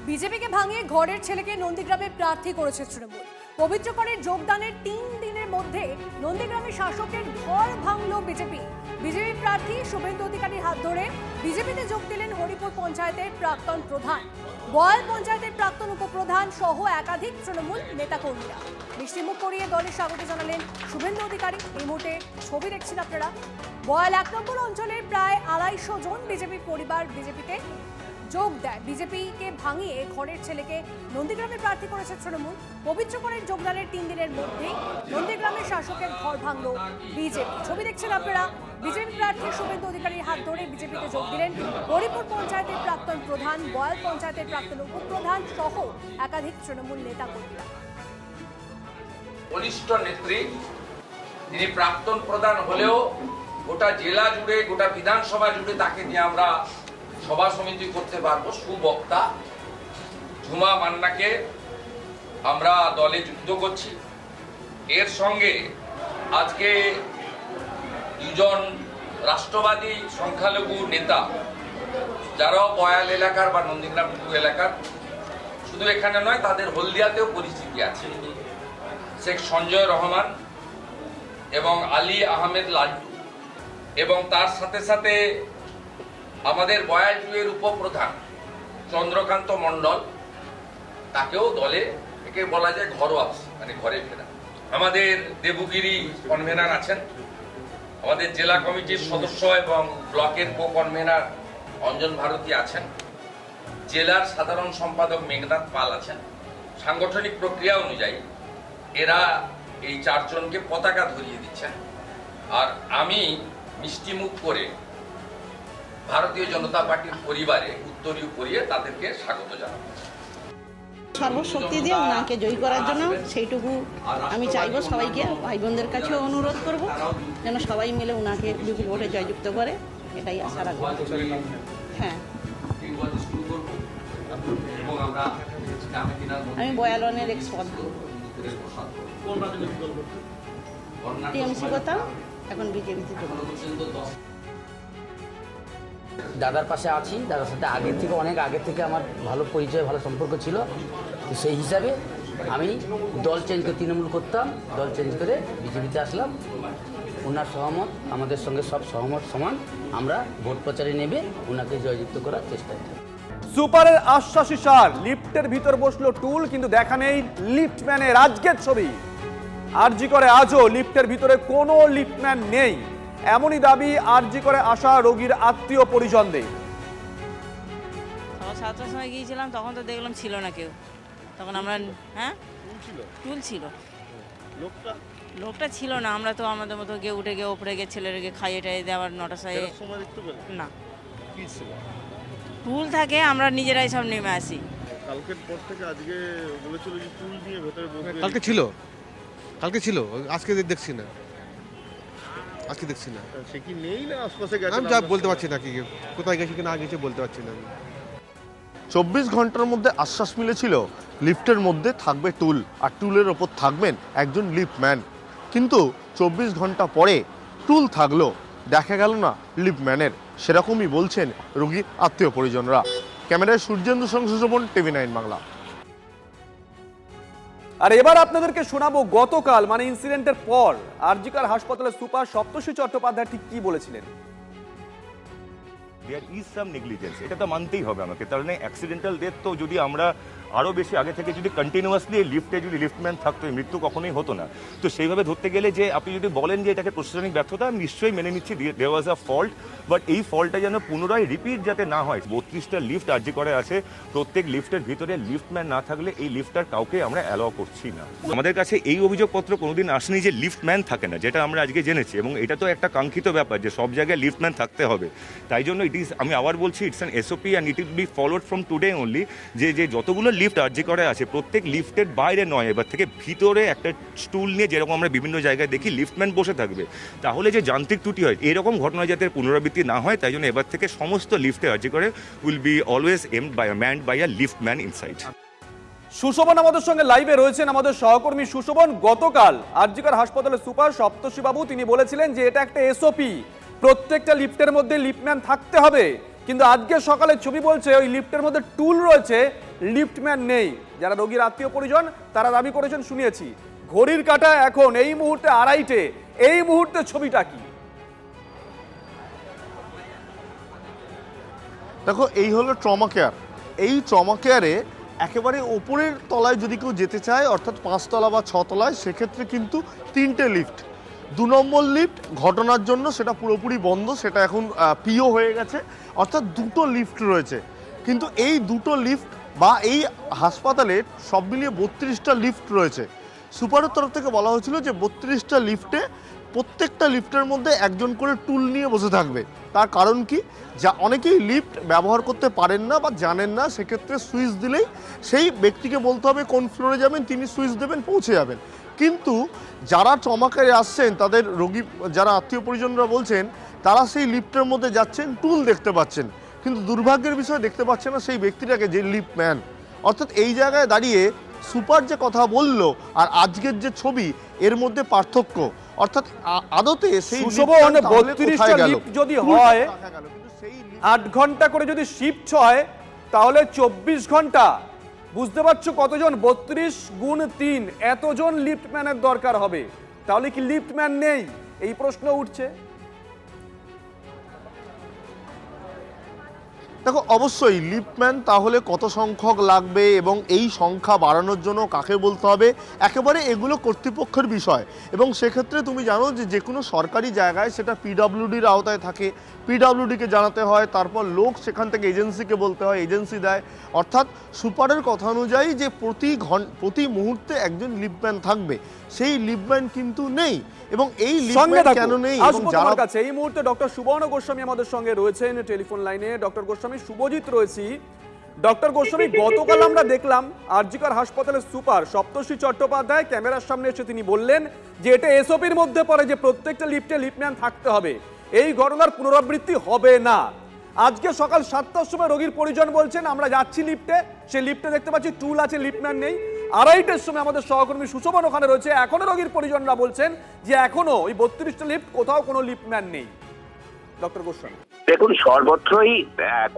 Speaker 6: বিজেপিকে ভাঙিয়ে ঘরের ছেলেকে নন্দীগ্রামে প্রার্থী করেছে তৃণমূল। পবিত্রকরের যোগদানের 3 দিনের মধ্যে নন্দীগ্রামের শাসকের ঘর ভাঙল বিজেপি। বিজেপি প্রার্থী শুভেন্দু অধিকারীর হাত ধরে বিজেপিতে যোগ দিলেন হরিপুর পঞ্চায়েতের প্রাক্তন প্রধান, বয়াল পঞ্চায়েতের প্রাক্তন উপপ্রধান সহ একাধিক তৃণমূল নেতাকর্মীরা। মিষ্টিমুখ করিয়ে দলে স্বাগত জানালেন শুভেন্দু অধিকারী। এই মুহূর্তে ছবি দেখছেন আপনারা। বয়াল 1 নম্বর অঞ্চলের প্রায় 250 জন বিজেপি পরিবার বিজেপিতে যোগ দেয়। বিজেপিকে ভাঙিয়ে ঘরের ছেলেকে নন্দীগ্রামে প্রার্থী করেছে তৃণমূল। পবিত্রকরের যোগদানের 3 দিনের মধ্যেই নন্দীগ্রামের শাসকের ঘর ভাঙল বিজেপি। ছবি দেখছেন আপনারা। বিজেপি প্রার্থী শুভেন্দু অধিকারীর হাত ধরে বিজেপিতে যোগ দিলেন হরিপুর পঞ্চায়েতের প্রাক্তন প্রধান, বয়াল পঞ্চায়েতের প্রাক্তন উপপ্রধান সহ একাধিক তৃণমূল নেতা কর্মীরা।
Speaker 11: বলিষ্ঠ নেত্রী, তিনি প্রাক্তন প্রধান হলেও গোটা জেলা জুড়ে, গোটা বিধানসভা জুড়ে তাকে নিয়ে আমরা সভা সমিতি করতে পারবো। সুবক্তা ঝুমা মান্নাকে আমরা দলে যুক্ত করছি। এর সঙ্গে আজকে 2 জন রাষ্ট্রবাদী সংখ্যালঘু নেতা, যারাও বয়াল এলাকার বা নন্দীগ্রাম 2 এলাকার, শুধু এখানে নয় তাদের হলদিয়াতেও পরিচিতি আছে, শেখ সঞ্জয় রহমান এবং আলী আহমেদ লাল্টু, এবং তার সাথে সাথে আমাদের বয়াল 2 এর উপপ্রধান চন্দ্রকান্ত মণ্ডল, তাকেও দলে একে বলা যায় ঘরোয়া, মানে ঘরে ফেরা। আমাদের দেবগিরি কনভেনার আছেন, আমাদের জেলা কমিটির সদস্য এবং ব্লকের কো কনভেনার অঞ্জন ভারতী আছেন, জেলার সাধারণ সম্পাদক মেঘনাথ পাল আছেন। সাংগঠনিক প্রক্রিয়া অনুযায়ী এরা এই 4 জনকে পতাকা ধরিয়ে দিচ্ছেন, আর আমি মিষ্টিমুখ করে ভারতীয় জনতা পার্টির পরিবারে উত্তরীয় করিয়ে তাদেরকে স্বাগত জানাবো।
Speaker 21: সর্বশক্তি দিয়ে ওনাকে জয়ী করার জন্য সেইটুকু আমি চাইবো। সবাইকে, ভাই বোনদের কাছেও অনুরোধ করব যেন সবাই মিলে ওনাকে বিপুল ভোটে জয়যুক্ত করে, এটাই আশা রাখবো। হ্যাঁ, আমি বয়ালনের এক্স প্রধান, টিএমসি করতাম, এখন বিজেপিতে।
Speaker 22: দাদার পাশে আছি, দাদার সাথে আগের থেকে, অনেক আগের থেকে আমার ভালো পরিচয়, ভালো সম্পর্ক ছিল। তো সেই হিসাবে আমি দল চেঞ্জ করে তৃণমূল করতাম, দল চেঞ্জ করে বিজেপিতে আসলাম। ওনার সহমত, আমাদের সঙ্গে সব সহমত সমান। আমরা ভোট প্রচারে নেবে ওনাকে জয়যুক্ত করার চেষ্টা করি।
Speaker 2: সুপারের আশ্বাসী সার, লিফটের ভিতর বসলো টুল, কিন্তু দেখা নেই লিফটম্যানের। আজকের ছবি, আরজি করে আজও লিফটের ভিতরে কোনো লিফটম্যান নেই, এমনই দাবি আরজি করে আসা রোগীর আত্মীয় পরিজনদের।
Speaker 23: 7টার সময় গিয়েছিলাম, তখন তো দেখলাম ছিল না কেউ। তখন আমরা, হ্যাঁ টুল ছিল, লোকটা ছিল না। আমরা তো আমাদের মতো গিয়ে উঠে গিয়ে ওপরে গিয়ে ছেলেকে খাইয়ে টাইয়ে দিয়ে আবার 9টার সময় না টুল থাকে, আমরা নিজেরাই সব নেমে আসি।
Speaker 24: কালকের পর থেকে আজকে বলেছিল যে টুল নিয়ে ভেতরে বসবে।
Speaker 25: কালকে ছিল, আজকে দেখছি না, আজকে দেখছি না।
Speaker 24: সে কি নেই না আশপাশে গেছে?
Speaker 25: আমি যা বলতে পারছি না, কি কোথায় গেছে কি না গেছে বলতে পারছি না।
Speaker 24: 24 ঘন্টার মধ্যে আশ্বাস মিলেছিল লিফটের মধ্যে থাকবে টুল, আর টুলের ওপর থাকবেন একজন লিফটম্যান। কিন্তু 24 ঘন্টা পরে টুল থাকলো, দেখা গেল না লিফটম্যানের। সেরকমই বলছেন রোগীর আত্মীয় পরিজনরা। ক্যামেরায় সূর্যেন্দু সংশোধন, TV9 বাংলা।
Speaker 2: আর এবার আপনাদেরকে শোনাবো গতকাল, মানে ইনসিডেন্টের পর আরজিকর হাসপাতালের সুপার সপ্তর্ষি চট্টোপাধ্যায় ঠিক কি বলেছিলেন।
Speaker 26: দেয়ার ইজ সাম নেগলিজেন্স, এটা তো মানতেই হবে আমাকে। তার মানে অ্যাক্সিডেন্টাল ডেথ তো যদি আমরা আরও বেশি আগে থেকে যদি কন্টিনিউয়াসলি লিফটে যদি লিফটম্যান থাকতো, মৃত্যু কখনোই হতো না। তো সেইভাবে ধরতে গেলে যে আপনি যদি বলেন যে এটাকে প্রশাসনিক ব্যর্থতা, আমি নিশ্চয়ই মেনে নিচ্ছি দেয়ার ওয়াজ আ ফল্ট, বাট এই ফল্টটা যেন পুনরায় রিপিট যাতে না হয়। 32টা লিফট আরজি করে আছে, প্রত্যেক লিফটের ভিতরে লিফটম্যান না থাকলে এই লিফটার কাউকে আমরা অ্যালাউ করছি না। আমাদের কাছে এই অভিযোগপত্র কোনোদিন আসেনি যে লিফটম্যান থাকে না, যেটা আমরা আজকে জেনেছি, এবং এটা তো একটা কাঙ্ক্ষিত ব্যাপার যে সব জায়গায় লিফটম্যান থাকতে হবে। তাই জন্য ইট ইজ, আমি আবার বলছি, it's an SOP and it will be followed from today only, যে যতগুলো লিফট আরজি করে আছে প্রত্যেক লিফটের বাইরে নয়, এবার থেকে ভিতরে একটা স্টুল নিয়ে যেরকম আমরা বিভিন্ন জায়গায় দেখি লিফটম্যান বসে থাকবে, তাহলে যে যান্ত্রিক ত্রুটি হয় এরকম ঘটনা যাতে পুনরাবৃত্তি না হয় তাই জন্য এবার থেকে সমস্ত লিফটে আরজি করে will be always manned by a liftman inside.
Speaker 2: Sushobhan আমাদের সঙ্গে লাইভে রয়েছেন, আমাদের সহকর্মী সুশোভন। গতকাল আরজিকর হাসপাতালের সুপার সপ্তর্ষি বাবু তিনি বলেছিলেন যে এটা একটা এসওপি, প্রত্যেকটা লিফটের মধ্যে লিফটম্যান থাকতে হবে, কিন্তু আজকে সকালে ছবি বলছে ওই লিফটের মধ্যে টুল রয়েছে, লিফটম্যান নেই। যারা রোগীর আত্মীয় পরিজন তারা দাবি করেছেন, শুনিয়েছি। ঘড়ির কাঁটা এখন এই মুহূর্তে 2:30, এই মুহূর্তে ছবিটা কি?
Speaker 24: দেখো, এই হলো ট্রমা কেয়ার। এই ট্রমা কেয়ারে একেবারে ওপরের তলায় যদি কেউ যেতে চায়, অর্থাৎ 5 তলা বা 6 তলায়, সেক্ষেত্রে কিন্তু 3টে লিফট। 2 নম্বর লিফট ঘটনার জন্য সেটা পুরোপুরি বন্ধ, সেটা এখন পিও হয়ে গেছে, অর্থাৎ 2টো লিফট রয়েছে। কিন্তু এই 2টো লিফট বা এই হাসপাতালে সব মিলিয়ে 32টা লিফট রয়েছে। সুপারের তরফ থেকে বলা হয়েছিল যে 32টা লিফটে প্রত্যেকটা লিফটের মধ্যে একজন করে টুল নিয়ে বসে থাকবে। তার কারণ কি, যা অনেকেই লিফট ব্যবহার করতে পারেন না বা জানেন না, সেক্ষেত্রে সুইচ দিলেই সেই ব্যক্তিকে বলতে হবে কোন ফ্লোরে যাবেন, তিনি সুইচ দেবেন, পৌঁছে যাবেন। কিন্তু যারা ট্রমাকারে আসছেন, তাদের রোগী যারা আত্মীয় পরিজনরা বলছেন তারা সেই লিফটের মধ্যে যাচ্ছেন, টুল দেখতে পাচ্ছেন, কিন্তু দুর্ভাগ্যের বিষয় দেখতে পাচ্ছে না সেই ব্যক্তিটাকে, যে লিফটম্যান। অর্থাৎ এই জায়গায় দাঁড়িয়ে সুপার যে কথা বলল আর আজকের যে ছবি, এর মধ্যে পার্থক্য। অর্থাৎ আদতে সেই
Speaker 2: 32টা লিফট যদি হয়, 8 ঘন্টা করে যদি শিফট হয়, তাহলে 24 ঘন্টা। বুঝতে পারছো কতজন? 32 গুণ 3, এতজন লিফটম্যানের দরকার হবে। তাহলে কি লিফটম্যান নেই? এই প্রশ্ন উঠছে।
Speaker 24: দেখো, অবশ্যই লিফটম্যান তাহলে কত সংখ্যক লাগবে এবং এই সংখ্যা বাড়ানোর জন্য কাকে বলতে হবে, একেবারে এগুলো কর্তৃপক্ষের বিষয়। এবং সেক্ষেত্রে তুমি জানো যে কোনো সরকারি জায়গায় সেটা পিডব্লিউডির আওতায় থাকে, পিডব্লিউডিকে জানাতে হয়, তারপর লোক সেখান থেকে এজেন্সিকে বলতে হয়, এজেন্সি দেয়। অর্থাৎ সুপারের কথা অনুযায়ী যে প্রতি মুহূর্তে একজন লিফটম্যান থাকবে, সেই লিফটম্যান কিন্তু নেই। এবং এই লিফটম্যান কেন নেই,
Speaker 2: যার কাছে এই মুহূর্তে ডক্টর সুবর্ণ গোস্বামী আমাদের সঙ্গে রয়েছেন টেলিফোন লাইনে। ডক্টর গোস্বামী, শুভজিৎ রয়েছি। ডক্টর গোস্বামী, গতকাল আমরা দেখলাম আরজিকর হাসপাতালের সুপার সপ্তর্ষি চট্টোপাধ্যায় ক্যামেরার সামনে এসে তিনি বললেন যে এটা এসওপির মধ্যে পড়ে যে প্রত্যেকটা লিফটে লিফটম্যান থাকতে হবে, এই ঘটনার পুনরাবৃত্তি হবে না। আজকে সকাল 7টার সময় রোগীর পরিজন বলছেন আমরা যাচ্ছি লিফটে, সেই লিফটে দেখতে পাচ্ছি টুল আছে, লিফটম্যান নেই। 2:30টার সময় আমাদের সহকর্মী সুশোভন ওখানে রয়েছে, এখনো রোগীর পরিজনরা বলছেন যে এখনো ওই 32টা লিফট, কোথাও কোনো লিফটম্যান নেই। ডক্টর গোস্বামী,
Speaker 1: দেখুন, সর্বত্রই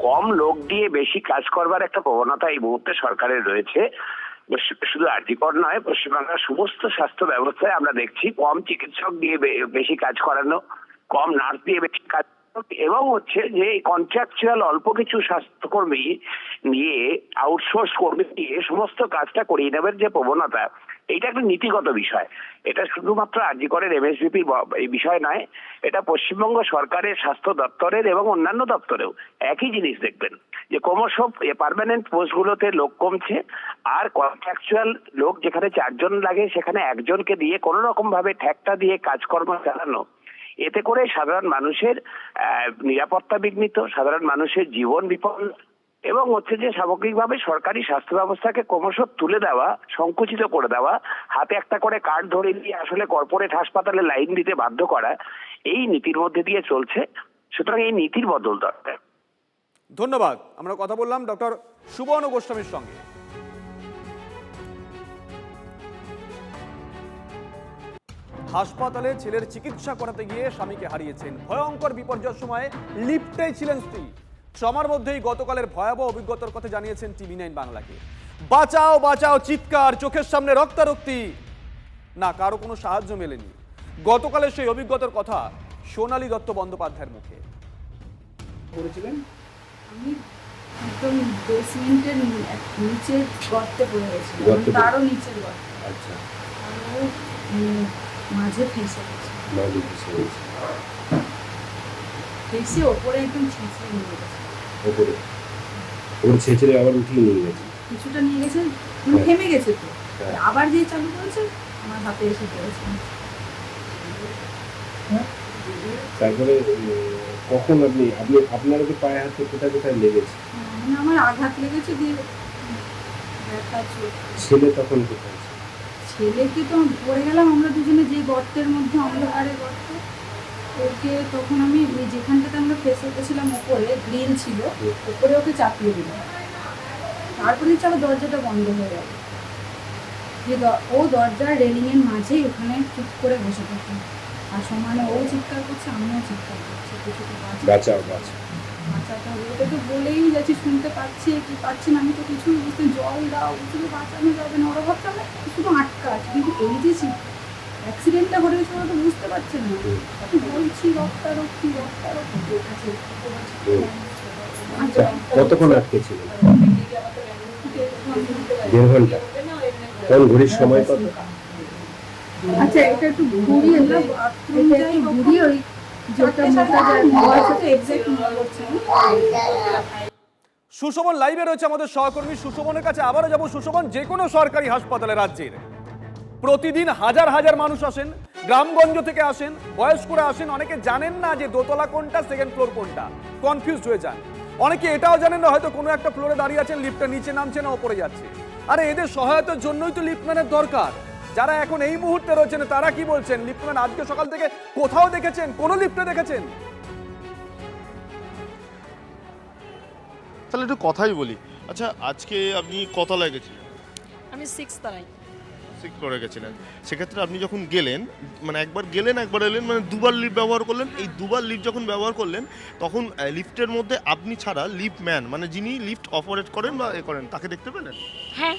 Speaker 1: কম লোক দিয়ে বেশি কাজ করবার একটা প্রবণতা এই মুহূর্তে সরকারের রয়েছে। শুধু আরজিকর নয়, পশ্চিমবাংলার সমস্ত স্বাস্থ্য ব্যবস্থায় আমরা দেখছি কম চিকিৎসক দিয়ে বেশি কাজ করানো, কম নার্স দিয়ে বেশি কাজ, এবং হচ্ছে যে কন্ট্রাকচুয়াল অল্প কিছু স্বাস্থ্যকর্মী নিয়ে, আউটসোর্স কর্মী দিয়ে সমস্ত কাজটা করিয়ে নেবার যে প্রবণতা, এটা একটা নীতিগত বিষয়। এটা শুধুমাত্র আরজিকরের এমএসভিপি এই বিষয় নয়, এটা পশ্চিমবঙ্গ সরকারের স্বাস্থ্য দপ্তরের এবং অন্যান্য দপ্তরেও একই জিনিস দেখবেন যে ক্রমশ পার্মানেন্ট পোস্টগুলোতে লোক কমছে, আর কন্ট্রাকচুয়াল লোক যেখানে 4 জন লাগে সেখানে একজনকে দিয়ে কোনো রকম ভাবে ঠ্যাকটা দিয়ে কাজকর্ম চালানো, এতে করে সাধারণ মানুষের নিরাপত্তা বিঘ্নিত, সাধারণ মানুষের জীবন বিপন্ন, এবং হচ্ছে যে সামগ্রিকভাবে সরকারি স্বাস্থ্য ব্যবস্থাকে ক্রমশ তুলে দেওয়া, সংকুচিত করে দেওয়া, হাতে একটা করে কার্ড ধরে দিয়ে আসলে কর্পোরেট হাসপাতালে লাইন দিতে বাধ্য করা, এই নীতির মধ্যে দিয়ে চলছে। সুতরাং এই নীতির বদল দরকার।
Speaker 2: ধন্যবাদ। আমরা কথা বললাম ডক্টর সুবর্ণ গোস্বামীর সঙ্গে। হাসপাতালে ছেলের চিকিৎসা করাতে গিয়ে স্বামীকে হারিয়েছেন, ভয়ঙ্কর বিপর্যয়ের সময় লিফটেই ছিলেন স্ত্রী। সময়ের মধ্যেই গতকালের ভয়াবহ অভিজ্ঞতার কথা জানিয়েছেন TV9 বাংলাকে। বাঁচাও বাঁচাও চিৎকার, চোখের সামনে রক্তারক্তি, না কারো কোনো সাহায্য মেলেনি। গতকালের সেই অভিজ্ঞতার কথা সোনালী দত্ত বন্দ্যোপাধ্যায়ের মুখে।
Speaker 3: বলেছিলেন আমি একদম বেসমেন্টের নিচে গর্তে পড়ে গেছিলাম, তারও নিচের গর্ত। আচ্ছা, মাঝে ফেসে গেছে, ফেসে ওপরে একদম ছিঁচড়ে নিয়ে গেছে, ওপরে ছেঁচড়ে আবার উঠিয়ে নিয়ে গেছে, কিছুটা নিয়ে গেছে, থেমে গেছে তো, আবার যে চালু করেছে আমার হাতে এসে পড়েছে।
Speaker 5: তারপরে কখন আপনি আপনার কি পায়ে হাতে কোথায় কোথায় লেগেছে?
Speaker 3: আমার আঘাত লেগেছে, দিয়ে একটা চোখ।
Speaker 5: ছেলে তখন কোথায়?
Speaker 3: ছেলেকে তো পড়ে গেলাম আমরা দুজনে যে গর্তের মধ্যে, অন্ধকারে গর্ত। ওকে তখন আমি ওই যেখানটাতে আমরা ফেসে গেছিলাম ওপরে গ্রিল ছিল, ওপরে ওকে চাপিয়ে দিলাম। তারপরে হচ্ছে আবার দরজাটা বন্ধ হয়ে গেল। ও দরজার রেলিংয়ের মাঝেই ওখানে চুপ করে বসে থাকে, আর সমানে ও চিৎকার করছে, আমিও চিৎকার করছি, কিছুটা
Speaker 5: বাঁচাও বাঁচাও।
Speaker 3: বাঁচাতে হবে, ওটা তো বলেই যাচ্ছি, শুনতে পাচ্ছি কি পাচ্ছি না আমি তো কিছু বুঝতে, জল দাও, কিছু বাঁচানো যাবে না। ওরা ভাবছে আমরা শুধু আটকা আছে, কিন্তু এই যে অ্যাক্সিডেন্টটা ঘটে গেছে ওরা তো বুঝতে পারছে না। বলছি রক্তারক্তি রক্তারক্তি।
Speaker 5: আচ্ছা, কতক্ষণ আটকে ছিল? 1.5 ঘন্টা। কোন ঘড়ির সময় কত?
Speaker 3: আচ্ছা, এটা একটু ঘুরিয়ে এলাম, বাথরুম যাই ঘুরিয়ে ওই যেটা মোটা যায় মোবাইল সাথে এক্স্যাক্ট মনে করছে না।
Speaker 2: সুশোভন লাইভে রয়েছে আমাদের সহকর্মী সুশোভনের কাছে আবারও যাব। সুশোভন, যে কোনো সরকারি হাসপাতালে রাজ্যের প্রতিদিন হাজার হাজার মানুষ আসেন, গ্রামগঞ্জ থেকে আসেন, বয়স্করা আসেন, অনেকে জানেন না যে দোতলা কোনটা, সেকেন্ড ফ্লোর কোনটা, কনফিউজ হয়ে যান। অনেকে এটাও জানেন না হয়তো কোনো একটা ফ্লোরে দাঁড়িয়ে আছেন, লিফটটা নিচে নামছে না ওপরে যাচ্ছে। আরে এদের সহায়তার জন্যই তো লিফটম্যানের দরকার। যারা এখন এই মুহূর্তে রয়েছেন তারা কি বলছেন? লিফটম্যান আজকে সকাল থেকে কোথাও দেখেছেন, কোন লিফটে দেখেছেন?
Speaker 24: তাহলে একটু কথাই বলি। আচ্ছা, আজকে আপনি কতলায় গেছিলেন?
Speaker 8: আমি 6 তলায়।
Speaker 24: 6 ফ্লোরে গেছিলেন। সেক্ষেত্রে আপনি যখন গেলেন, মানে একবার গেলেন একবার এলেন, মানে দুবার লিফট ব্যবহার করলেন। এই দুবার লিফট যখন ব্যবহার করলেন তখন লিফটের মধ্যে আপনি ছাড়া লিফটম্যান, মানে যিনি লিফট অপারেট করেন বা এ করেন, তাকে দেখতে পেলেন?
Speaker 8: হ্যাঁ,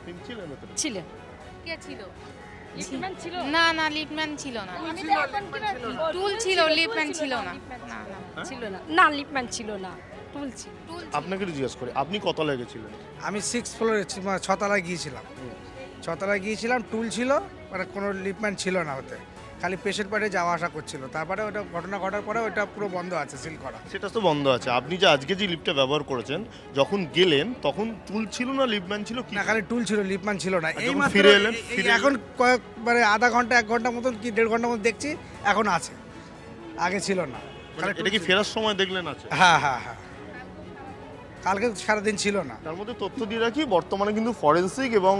Speaker 24: তিনি ছিলেন ওখানে?
Speaker 8: ছিল।
Speaker 20: কে ছিল?
Speaker 8: লিফটম্যান ছিল?
Speaker 20: না না, লিফটম্যান ছিল না। টুল ছিল, লিফটম্যান ছিল না।
Speaker 8: না না, ছিল না। না, লিফটম্যান ছিল না, টুল ছিল।
Speaker 24: আপনাকে জিজ্ঞেস করি, আপনি কতলায় গেছিলেন?
Speaker 9: আমি 6 ফ্লোরে 6 তলায় গিয়েছিলাম। 6 তলায় গিয়েছিলাম, টুল ছিল, মানে কোনো লিফটম্যান ছিল না ওতে, খালি পেশেন্ট পার্টে যাওয়া আসা করছিল। তারপরে ওটা ঘটনা ঘটার পরে ওটা পুরো বন্ধ আছে, সিল করা।
Speaker 24: সেটা তো বন্ধ আছে। আপনি যে আজকে যে লিফটটা ব্যবহার করেছেন, যখন গেলেন তখন টুল ছিল না লিফটম্যান ছিল? কি
Speaker 9: না, খালি টুল ছিল, লিফটম্যান ছিল না। এই মাত্র
Speaker 24: ফিরে এলেন?
Speaker 9: এখন মানে আধা ঘন্টা 1 ঘন্টা মতন কি 1.5 ঘন্টা মতো দেখছি এখন আছে, আগে ছিল না।
Speaker 24: এটা কি ফেরার সময় দেখলেন? আছে।
Speaker 9: হ্যাঁ হ্যাঁ হ্যাঁ, কালকে সারাদিন ছিল না।
Speaker 24: তার মধ্যে তথ্য দিয়ে রাখি, বর্তমানে কিন্তু ফরেন্সিক এবং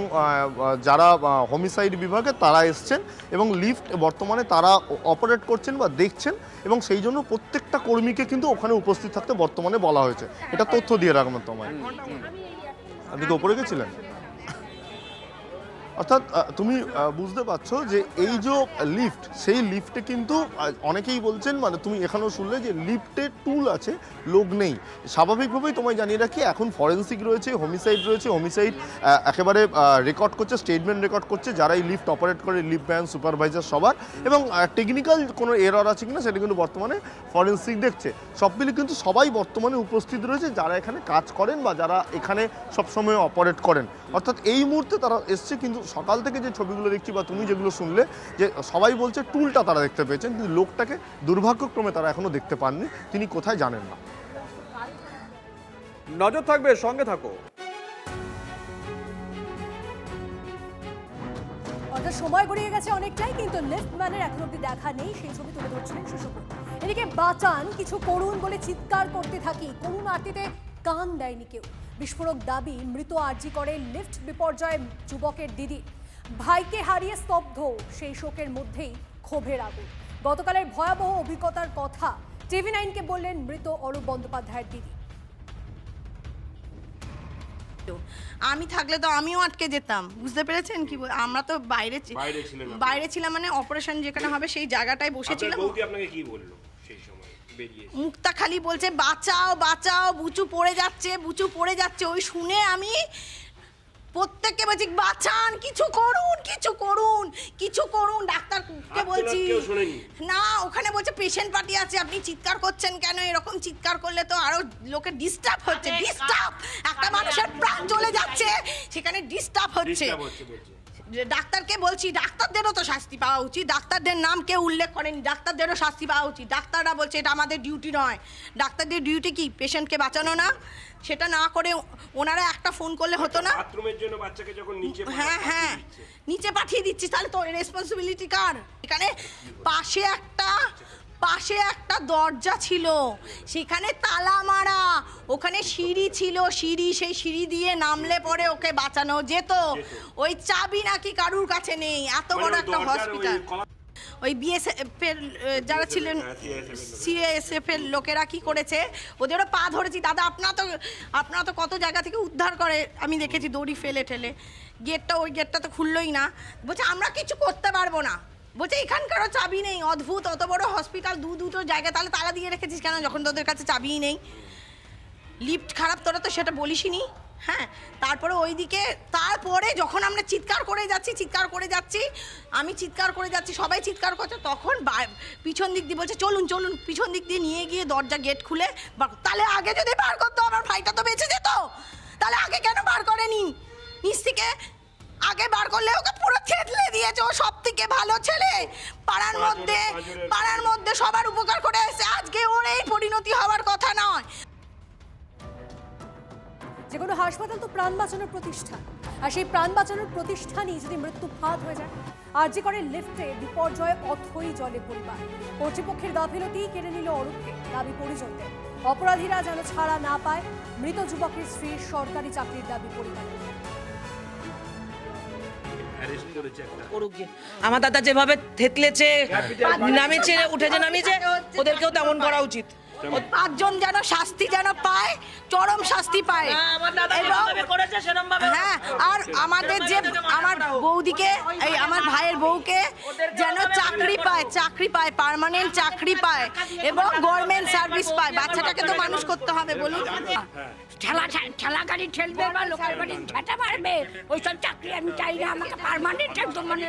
Speaker 24: যারা হোমিসাইড বিভাগে তারা এসছেন এবং লিফট বর্তমানে তারা অপারেট করছেন বা দেখছেন, এবং সেই জন্য প্রত্যেকটা কর্মীকে কিন্তু ওখানে উপস্থিত থাকতে বর্তমানে বলা হয়েছে। এটা তথ্য দিয়ে রাখবেন তোমায়। আপনি কি ওপরে গেছিলেন? অর্থাৎ তুমি বুঝতে পারছো যে এই যে লিফট, সেই লিফটে কিন্তু অনেকেই বলছেন, মানে তুমি এখানেও শুনলে যে লিফটে টুল আছে, লোক নেই। স্বাভাবিকভাবেই তোমায় জানিয়ে রাখি, এখন ফরেন্সিক রয়েছে, হোমিসাইড রয়েছে। হোমিসাইড একেবারে রেকর্ড করছে, স্টেটমেন্ট রেকর্ড করছে যারা এই লিফট অপারেট করে, লিফট ম্যান, সুপারভাইজার সবার, এবং টেকনিক্যাল কোনো এরর আছে কিনা সেটা কিন্তু বর্তমানে ফরেন্সিক দেখছে। সব মিলে কিন্তু সবাই বর্তমানে উপস্থিত রয়েছে যারা এখানে কাজ করেন বা যারা এখানে সবসময় অপারেট করেন। অর্থাৎ এই মুহূর্তে তারা এসছে, কিন্তু সকাল থেকে যে ছবিগুলো দেখছি বা তুমি যেগুলো শুনলে, যে সবাই বলছে টুলটা তারা দেখতে পেয়েছেন, কিন্তু লোকটাকে দুর্ভাগ্যক্রমে তারা এখনো দেখতে পাননি। তিনি কোথায় জানেন না।
Speaker 2: নজর থাকবে, সঙ্গে থাকো।
Speaker 6: অর্থাৎ সময় গড়িয়ে গেছে অনেকটাই, কিন্তু লিফটম্যানের এখন অব্দি দেখা নেই, সেই ছবি তুলে ধরছিলেন সুশোভন। এদিকে বাঁচান, কিছু করুন বলে চিৎকার করতে থাকি, করুণ আরতিতে কান দেয়নি কেউ। বিস্ফোরক দাবি, মৃত আরজি করে লিফট বিপর্যয়ে যুবকের দিদি। ভাইকে হারিয়ে স্তব্ধ, সেই শোকের মধ্যেই ক্ষোভের আগুন। গতকালের ভয়াবহ অভিজ্ঞতার কথা TV9-কে বললেন মৃত অরূপ বন্দ্যোপাধ্যায়ের দিদি।
Speaker 21: আমি থাকলে তো আমিও আটকে যেতাম, বুঝতে পেরেছেন? কি আমরা তো বাইরে ছিলাম, মানে অপারেশন যেখানে হবে সেই জায়গাটায় বসেছিলাম।
Speaker 5: আপনাকে কি বললো সেই সময়?
Speaker 21: মুক্তা খালি বলছে বাঁচাও বাঁচাও, বুচু পড়ে যাচ্ছে, বুচু পড়ে যাচ্ছে। ওই শুনে আমি প্রত্যেককে বলছি বাঁচান, কিছু করুন, কিছু করুন, কিছু করুন। ডাক্তারকে বলছি না, ওখানে বলছে পেশেন্ট পার্টি আছে, আপনি চিৎকার করছেন কেন? এরকম চিৎকার করলে তো আরো লোকের ডিস্টার্ব হচ্ছে। ডিস্টার্ব, একটা মানুষের প্রাণ চলে যাচ্ছে, সেখানে ডিস্টার্ব হচ্ছে। ডাক্তারকে বলছি, ডাক্তারদেরও তো শাস্তি পাওয়া উচিত। ডাক্তারদের নাম কেউ উল্লেখ করেনি, ডাক্তারদেরও শাস্তি পাওয়া উচিত। ডাক্তাররা বলছে এটা আমাদের ডিউটি নয়। ডাক্তারদের ডিউটি কি? পেশেন্টকে বাঁচানো না? সেটা না করে ওনারা একটা ফোন করলে হতো না?
Speaker 5: বাথরুমের জন্য বাচ্চাকে যখন নিচে,
Speaker 21: হ্যাঁ হ্যাঁ, নিচে পাঠিয়ে দিচ্ছি, তাহলে তো রেসপন্সিবিলিটি কার? এখানে পাশে একটা পাশে একটা দরজা ছিল, সেখানে তালা মারা, ওখানে সিঁড়ি ছিল, সেই সিঁড়ি দিয়ে নামলে পরে ওকে বাঁচানো যেত। ওই চাবি নাকি কারুর কাছে নেই, এত বড় একটা হসপিটাল। ওই বিএসএফ এর যারা ছিলেন, সিএসএফ এর লোকেরা কি করেছে, ওদেরও পা ধরেছি। দাদা আপনারা তো কত জায়গা থেকে উদ্ধার করে আমি দেখেছি, দড়ি ফেলে ঠেলে। ওই গেটটা তো খুললোই না, বলছে আমরা কিছু করতে পারবো না, বলছে এখানকারও চাবি নেই। অদ্ভুত, অত বড় হসপিটাল, দুটো জায়গায় তাহলে তালা দিয়ে রেখেছিস কেন যখন তোদের কাছে চাবিই নেই? লিফট খারাপ, তোরা তো সেটা বলিসনি। হ্যাঁ, তারপরে যখন আমরা চিৎকার করে যাচ্ছি, আমি চিৎকার করে যাচ্ছি, সবাই চিৎকার করছে, তখন পিছন দিক দিয়ে বলছে চলুন, পিছন দিক দিয়ে নিয়ে গিয়ে দরজা গেট খুলে, তাহলে আগে যদি বার করতো আমার ভাইটা তো বেঁচে যেত। তাহলে আগে কেন বার করেনি? নিচ থেকে আগে বার করলে ওকে পুরো থেতলে দিয়েছে। ও সব থেকে ভালো ছেলে, পাড়ার মধ্যে সবার উপকার করে এসে আজকে ওর এই পরিণতি হওয়ার কথা নয়।
Speaker 6: যে কোনো হাসপাতাল তো প্রাণ বাঁচানোর প্রতিষ্ঠান, আর সেই প্রাণ বাঁচানোর প্রতিষ্ঠানই যদি মৃত্যু ফাঁদ হয়ে যায়। আরজি করে লিফটে বিপর্যয়ে অথই জলে পরিবার, কর্তৃপক্ষের গাফিলতি কেড়ে নিল অরূপকে, দাবি পরিজনদের। অপরাধীরা যেন ছাড়া না পায়, মৃত যুবকের স্ত্রীর সরকারি চাকরির দাবি পরিবারের।
Speaker 10: আমার দাদা যেভাবে থেতলেছে, নামিয়েছে, উঠেছে, নামিয়েছে, ওদেরকেও তেমন করা উচিত।
Speaker 21: 5 জন যেন শাস্তি পায়, চরম শাস্তি পায়। হ্যাঁ, আর আমার বৌদিকে, আমার ভাইয়ের বউকে যেন চাকরি পায়, পার্মানেন্ট চাকরি পায় এবং গভর্নমেন্ট সার্ভিস পায়। বাচ্চাটাকে তো মানুষ করতে হবে, বলুন।
Speaker 13: ঠেলা গাড়ি ঠেলবে বা লোকের বাড়ি ঝাঁটা মারবে, ওইসব চাকরি আমি চাই না। আমাকে পার্মানেন্ট একদম, মানে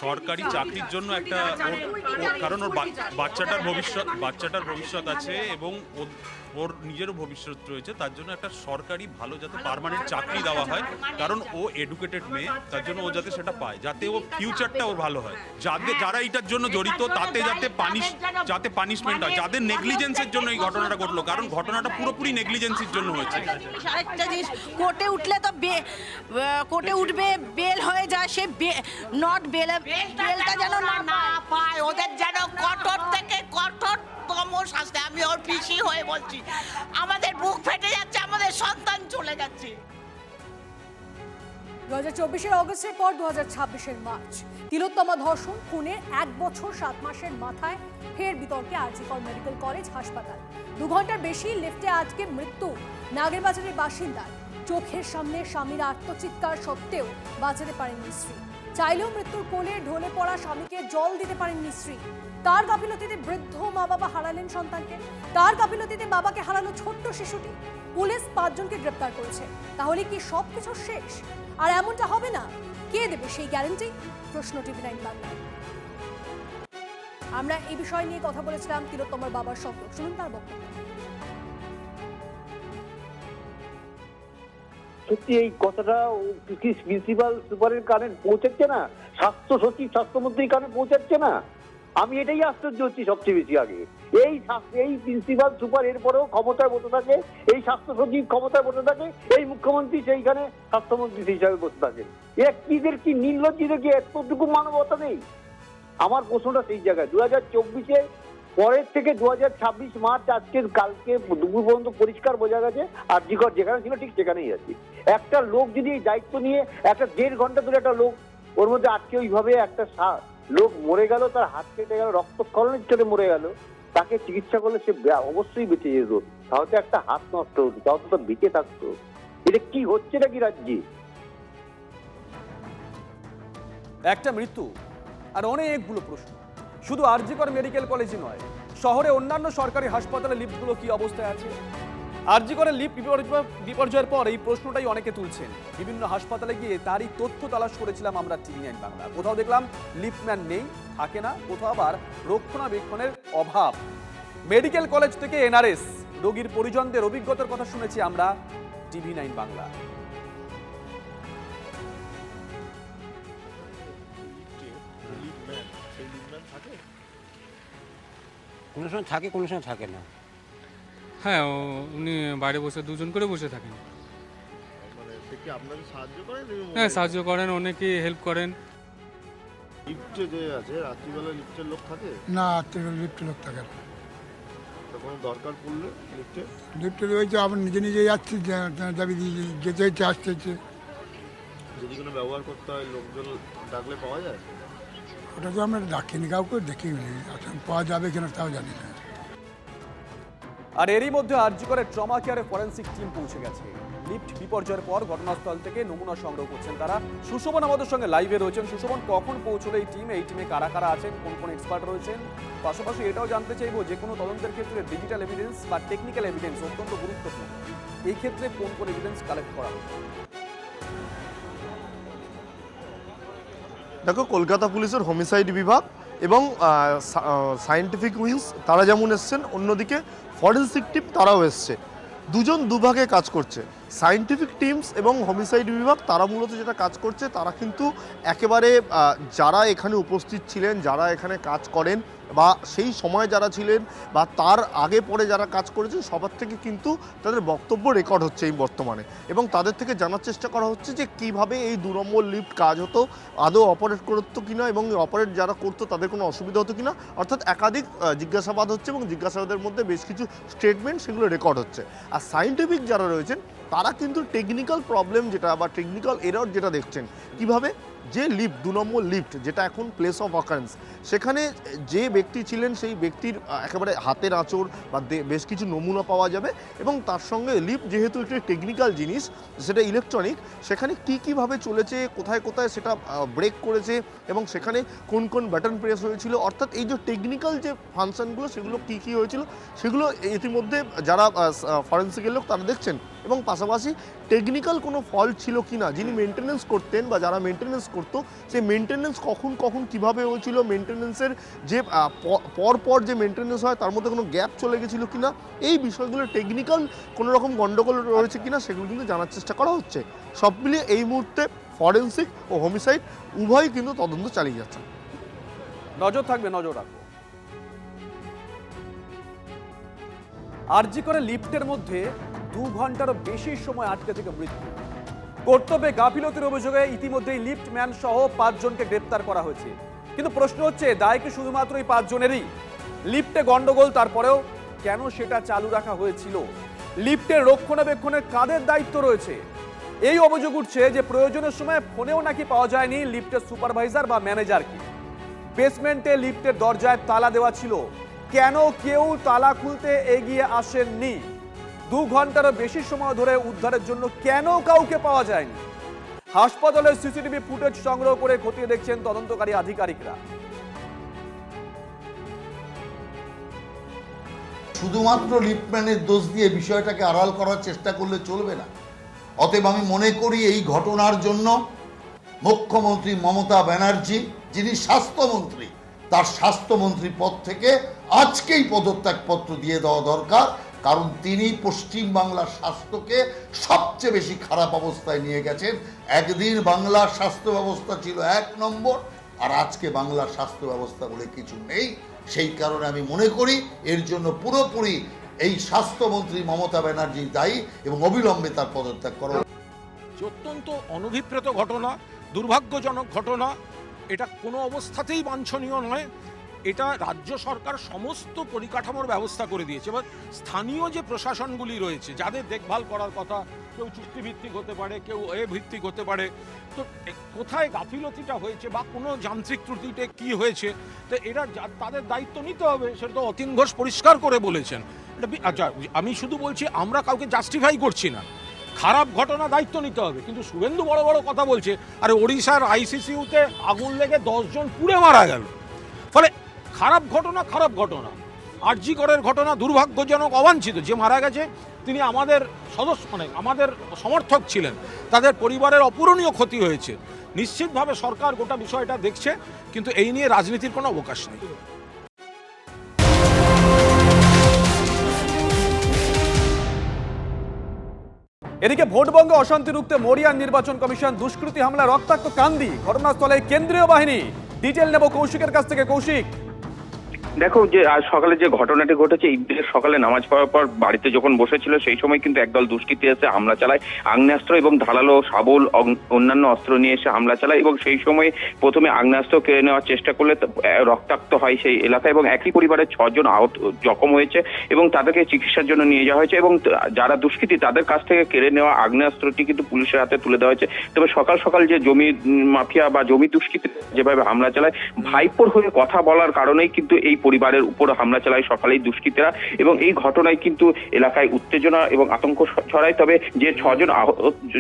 Speaker 14: সরকারি চাকরির জন্য একটা, কারণ ওর বাচ্চাটার ভবিষ্যৎ আছে এবং ওর নিজেরও ভবিষ্যৎ রয়েছে, তার জন্য একটা সরকারি ভালো যাতে পার্মানেন্ট চাকরি দেওয়া হয়, কারণ ও এডুকেটেড মেয়ে, তার জন্য ও যাতে সেটা পায়, যাতে ও ফিউচারটা ওর ভালো হয়। যারা এটার জন্য জড়িত তাতে যাতে পানিশমেন্ট হয়, যাদের নেগলিজেন্সের জন্য এই ঘটনাটা ঘটলো, কারণ ঘটনাটা পুরোপুরি নেগলিজেন্সির জন্য হয়েছে।
Speaker 21: আরেকটা জিনিস, কোর্টে উঠলে তো কোর্টে উঠবে, বেল হয়ে যায়, সে বেলটা যেন না পায়, ওদের যেন কঠোর থেকে কঠোরতম শাস্তি। আমি ওর পিসি হয়ে বলছি, আমাদের বুক ফেটে যাচ্ছে, আমাদের সন্তান চলে যাচ্ছে।
Speaker 6: 2024 অগস্টের পর 2026 মার্চ, তিলোত্তমা ধর্ষণ খুনের 1 বছর 7 মাসের মাথায় ফের বিতর্কে আরজি কর মেডিকেল কলেজ হাসপাতাল। 2 ঘন্টার বেশি লিফটে আজকে মৃত্যু নাগেরবাজারের বাসিন্দার। চোখের সামনে স্বামীর আত্মচিৎকার সত্ত্বেও বাঁচাতে পারেননি স্ত্রী। চাইলেও মৃত্যুর কোলে ঢলে পড়া স্বামীকে জল দিতে পারেননি স্ত্রী। তার গাফিলতিতে বৃদ্ধ মা বাবা হারালেন সন্তানকে, তার গাফিলতিতে বাবাকে হারালো ছোট্ট শিশুটি। পুলিশ 5 জনকে গ্রেপ্তার করেছে। তাহলে কি সবকিছু শেষ? আর এমনটা হবে না, কে দেবে সেই গ্যারান্টি? প্রশ্ন TV9 বাংলায়। আমরা এই বিষয় নিয়ে কথা বলেছিলাম তিলোত্তমার বাবার সঙ্গে, শুনুন তার বক্তব্য।
Speaker 15: সত্যি এই কথাটা প্রিন্সিপাল সুপারের কানে পৌঁছাচ্ছে না, স্বাস্থ্য সচিব স্বাস্থ্যমন্ত্রীর কানে পৌঁছাচ্ছে না। আমি এটাই আশ্চর্য হচ্ছি সবচেয়ে বেশি। আগে এই প্রিন্সিপাল সুপার এরপরেও ক্ষমতায় বসে থাকে, এই স্বাস্থ্য সচিব ক্ষমতায় বসে থাকে, এই মুখ্যমন্ত্রী সেইখানে স্বাস্থ্যমন্ত্রী হিসাবে বসে থাকেন। এদের কি নির্লজ্জিত, কি এতটুকু মানবতা নেই? আমার প্রশ্নটা সেই জায়গায়। 2024-এ পরের থেকে 2026 মার্চ কালকে দুপুর পর্যন্ত পরিষ্কার বোঝা গেছে আরজি কর যেখানে ছিল ঠিক সেখানেই আছে। একটা লোক যদি এই দায়িত্ব নিয়ে একটা 1.5 ঘন্টা ধরে একটা লোক ওর মধ্যে আজকে ওইভাবে একটা লোক মরে গেল, তার হাত কেটে গেল, রক্তক্ষরণের চোটে মরে গেল, তাকে চিকিৎসা করলে সে অবশ্যই বেঁচে যেত। তাহলে একটা হাত নষ্ট হতো, তাহলে তো বেঁচে থাকতো। এটা কি হচ্ছে নাকি রাজ্যে?
Speaker 2: একটা মৃত্যু আর অনেকগুলো প্রশ্ন। শুধু আরজি কর মেডিকেল কলেজই নয়, শহরে অন্যান্য সরকারি হাসপাতালে লিফটগুলো কি অবস্থায় আছে? আরজি করে লিফট বিপর্যয়ের পর এই প্রশ্নটাই অনেকে তুলছেন। বিভিন্ন হাসপাতালে গিয়ে তারই তথ্য তালাশ করেছিলাম আমরা TV9 বাংলা। কোথাও দেখলাম লিফটম্যান নেই, থাকে না, কোথাও আবার রক্ষণাবেক্ষণের অভাব। মেডিকেল কলেজ থেকে NRS রোগীর পরিজনদের অভিজ্ঞতার কথা শুনেছি আমরা TV9 বাংলা।
Speaker 17: কোনো সময় থাকে, কোনো সময় থাকে না।
Speaker 18: হ্যাঁ, উনি বাইরে বসে 2 জন করে বসে থাকেন।
Speaker 24: মানে সে কি আপনাদের সাহায্য করেন?
Speaker 18: হ্যাঁ, সাহায্য করেন, অনেকে হেল্প করেন।
Speaker 24: লিফটে যে আছে রাত্রিবেলা লিফটের লোক থাকে
Speaker 4: না, লিফটে লোক থাকে না।
Speaker 24: কোনো দরকার পড়লে
Speaker 4: লিফটে রয়েছে, আবার নিজে নিজে যাচ্ছি, যাবি যেতে হচ্ছে, আসতে হচ্ছে।
Speaker 24: যদি কোনো ব্যবহার করতে হয় লোকজন ডাকলে পাওয়া যায়?
Speaker 4: ওটা তো আমরা ডাকিনি, কাউকে দেখিনি, পাওয়া যাবে কিনা তাও জানি না।
Speaker 2: আর এরই মধ্যে আরজিকরের ট্রমা কেয়ারে ফরেন্সিক টিম পৌঁছে গেছে। লিফট বিপর্যয়ের পর ঘটনাস্থল থেকে নমুনা সংগ্রহ করছেন তারা। সুশোভন আমাদের সঙ্গে লাইভে রয়েছেন। সুশোভন, কখন পৌঁছলো এই টিম? এই টিমে কারা কারা আছেন, কোন কোন এক্সপার্ট রয়েছেন? পাশাপাশি এটাও জানতে চাইবো, যে কোনো তদন্তের ক্ষেত্রে ডিজিটাল এভিডেন্স বা টেকনিক্যাল এভিডেন্স অত্যন্ত গুরুত্বপূর্ণ। এই ক্ষেত্রে কোন কোন এভিডেন্স কালেক্ট করা হচ্ছে?
Speaker 24: দেখো, কলকাতা পুলিশের হোমিসাইড বিভাগ এবং সায়েন্টিফিক উইংস তারা যেমন এসছেন, অন্যদিকে ফরেন্সিক টিম তারাও এসছে। দুজন দুভাগে কাজ করছে। সায়েন্টিফিক টিমস এবং হোমিসাইড বিভাগ তারা মূলত যেটা কাজ করছে, তারা কিন্তু একেবারে যারা এখানে উপস্থিত ছিলেন, যারা এখানে কাজ করেন বা সেই সময় যারা ছিলেন বা তার আগে পরে যারা কাজ করেছেন, সবার থেকে কিন্তু তাদের বক্তব্য রেকর্ড হচ্ছে এই বর্তমানে, এবং তাদের থেকে জানার চেষ্টা করা হচ্ছে যে কিভাবে এই 2 নম্বর লিফট কাজ হতো, আদৌ অপারেট করতো কিনা, এবং অপারেট যারা করতো তাদের কোনো অসুবিধা হতো কিনা। অর্থাৎ একাধিক জিজ্ঞাসাবাদ হচ্ছে এবং জিজ্ঞাসাবাদের মধ্যে বেশ কিছু স্টেটমেন্ট সেগুলো রেকর্ড হচ্ছে। আর সায়েন্টিফিক যারা রয়েছেন তারা কিন্তু টেকনিক্যাল প্রবলেম যেটা বা টেকনিক্যাল এরর যেটা দেখছেন, কিভাবে যে লিফট 2 নম্বর লিফট যেটা এখন প্লেস অফ অকারেন্স, সেখানে যে ব্যক্তি ছিলেন সেই ব্যক্তির একেবারে হাতের আঁচড় বা বেশ কিছু নমুনা পাওয়া যাবে, এবং তার সঙ্গে লিফট যেহেতু একটি টেকনিক্যাল জিনিস, সেটা ইলেকট্রনিক, সেখানে কীভাবে চলেছে, কোথায় কোথায় সেটা ব্রেক করেছে এবং সেখানে কোন কোন বাটন প্রেস হয়েছিল, অর্থাৎ এই যে টেকনিক্যাল যে ফাংশনগুলো সেগুলো কী হয়েছিল সেগুলো ইতিমধ্যে যারা ফরেন্সিকের লোক তারা দেখছেন। এবং পাশাপাশি টেকনিক্যাল কোনো ফল্ট ছিল কি না, যিনি মেনটেন্যান্স করতেন বা যারা মেনটেন্যান্স করতো, সেই মেনটেন্যান্স কখন কীভাবে হয়েছিল, মেনটেন্যান্সের যে পর যে মেনটেন্যান্স হয় তার মধ্যে কোনো গ্যাপ চলে গেছিলো কি না, এই বিষয়গুলো টেকনিক্যাল কোনো রকম গণ্ডগোল রয়েছে কি না সেগুলো কিন্তু জানার চেষ্টা করা হচ্ছে। সব মিলিয়ে এই মুহূর্তে ফরেন্সিক ও হোমিসাইড উভয়ই কিন্তু তদন্ত চালিয়ে যাচ্ছে।
Speaker 2: নজর থাকবে, নজর রাখবো। আরজি করে লিফটের মধ্যে 2 ঘন্টারও বেশি সময় আটকে থেকে মৃত্যু। কর্তব্যে গাফিলতির অভিযোগে ইতিমধ্যেই লিফট ম্যান সহ 5 জনকে গ্রেপ্তার করা হয়েছে। কিন্তু প্রশ্ন হচ্ছে, দায় কি শুধুমাত্র এই 5 জনেরই? লিফটে গন্ডগোল, তারপরেও কেন সেটা চালু রাখা হয়েছিল? লিফটের রক্ষণাবেক্ষণের কাদের দায়িত্ব রয়েছে? এই অভিযোগ উঠছে যে প্রয়োজনের সময় ফোনেও নাকি পাওয়া যায়নি লিফটের সুপারভাইজার বা ম্যানেজারকে। বেসমেন্টে লিফটের দরজায় তালা দেওয়া ছিল, কেন কেউ তালা খুলতে এগিয়ে আসেননি? 2 ঘন্টারও বেশি সময় ধরে উদ্ধারের জন্য কেন কাউকে পাওয়া যায়নি? হাসপাতালের সিসিটিভি ফুটেজ সংগ্রহ করে খতিয়ে দেখছেন তদন্তকারী আধিকারিকরা।
Speaker 7: শুধুমাত্র লিফটম্যানের দোষ দিয়ে বিষয়টাকে আড়াল করার চেষ্টা করলে চলবে না। অতএব আমি মনে করি এই ঘটনার জন্য মুখ্যমন্ত্রী মমতা ব্যানার্জি, যিনি স্বাস্থ্যমন্ত্রী, তার স্বাস্থ্যমন্ত্রী পদ থেকে আজকেই পদত্যাগপত্র দিয়ে দেওয়া দরকার। কারণ তিনি পশ্চিমবাংলার স্বাস্থ্যকে সবচেয়ে বেশি খারাপ অবস্থায় নিয়ে গেছেন। একদিন বাংলার স্বাস্থ্য ব্যবস্থা ছিল 1 নম্বর, আর আজকে বাংলার স্বাস্থ্য ব্যবস্থা বলে কিছু নেই। সেই কারণে আমি মনে করি এর জন্য পুরোপুরি এই স্বাস্থ্যমন্ত্রী মমতা ব্যানার্জি দায়ী এবং অবিলম্বে তার পদত্যাগ করা।
Speaker 11: অত্যন্ত অনভিপ্রেত ঘটনা, দুর্ভাগ্যজনক ঘটনা। এটা কোনো অবস্থাতেই বাঞ্ছনীয় নয়। এটা রাজ্য সরকার সমস্ত পরিকাঠামোর ব্যবস্থা করে দিয়েছে। এবার স্থানীয় যে প্রশাসনগুলি রয়েছে, যাদের দেখভাল করার কথা, কেউ চুক্তিভিত্তিক হতে পারে, কেউ ভিত্তিক হতে পারে, তো কোথায় গাফিলতিটা হয়েছে বা কোনো যান্ত্রিক ত্রুটিতে কি হয়েছে, তো এরা তাদের দায়িত্ব নিতে হবে। সেটা তো অতীন ঘোষ পরিষ্কার করে বলেছেন। আচ্ছা, আমি শুধু বলছি, আমরা কাউকে জাস্টিফাই করছি না। খারাপ ঘটনা দায়িত্ব নিতে হবে, কিন্তু শুভেন্দু বড় বড় কথা বলছে। আরে ওড়িশার আইসিসিউতে আগুন লেগে 10 জন পুড়ে মারা গেল। ফলে খারাপ ঘটনা, খারাপ ঘটনা। আরজি করের ঘটনা দুর্ভাগ্যজনক, অবাঞ্ছিত। যে মারা গেছে তিনি আমাদের সদস্য, মানে আমাদের সমর্থক ছিলেন, তাদের পরিবারের অপূরণীয় ক্ষতি হয়েছে। নিশ্চিতভাবে সরকার গোটা বিষয়টা দেখছে, কিন্তু এই নিয়ে রাজনীতির কোনো অবকাশ নেই।
Speaker 2: এদিকে ভোটবঙ্গে অশান্তি রুখতে মরিয়ার নির্বাচন কমিশন, দুষ্কৃতী হামলা, রক্তাক্ত কান্দি, ঘটনাস্থলে কেন্দ্রীয় বাহিনী। ডিটেল নেব কৌশিকের কাছ থেকে। কৌশিক,
Speaker 12: দেখো যে আজ সকালে যে ঘটনাটি ঘটেছে, ঈদের সকালে নামাজ পড়ার পর বাড়িতে যখন বসেছিল সেই সময় কিন্তু একদল দুষ্কৃতী এসে হামলা চালায়, আগ্নেয়াস্ত্র এবং ধারালো শাবল অন্যান্য অস্ত্র নিয়ে এসে হামলা চালায় এবং সেই সময় প্রথমে আগ্নেয়াস্ত্র কেড়ে নেওয়ার চেষ্টা করলে রক্তাক্ত হয় সেই এলাকা এবং একই পরিবারের 6 জন আহত জখম হয়েছে এবং তাদেরকে চিকিৎসার জন্য নিয়ে যাওয়া হয়েছে এবং যারা দুষ্কৃতী তাদের কাছ থেকে কেড়ে নেওয়া আগ্নেয়াস্ত্রটি কিন্তু পুলিশের হাতে তুলে দেওয়া হয়েছে। তবে সকাল সকাল যে জমি মাফিয়া বা জমি দুষ্কৃতী যেভাবে হামলা চালায়, ভাইপোর হয়ে কথা বলার কারণেই কিন্তু এই পরিবারের উপর হামলা চালায় সকালেই দুষ্কৃতীরা এবং এই ঘটনায় কিন্তু এলাকায় উত্তেজনা এবং আতঙ্ক ছড়ায়। তবে যে 6 জন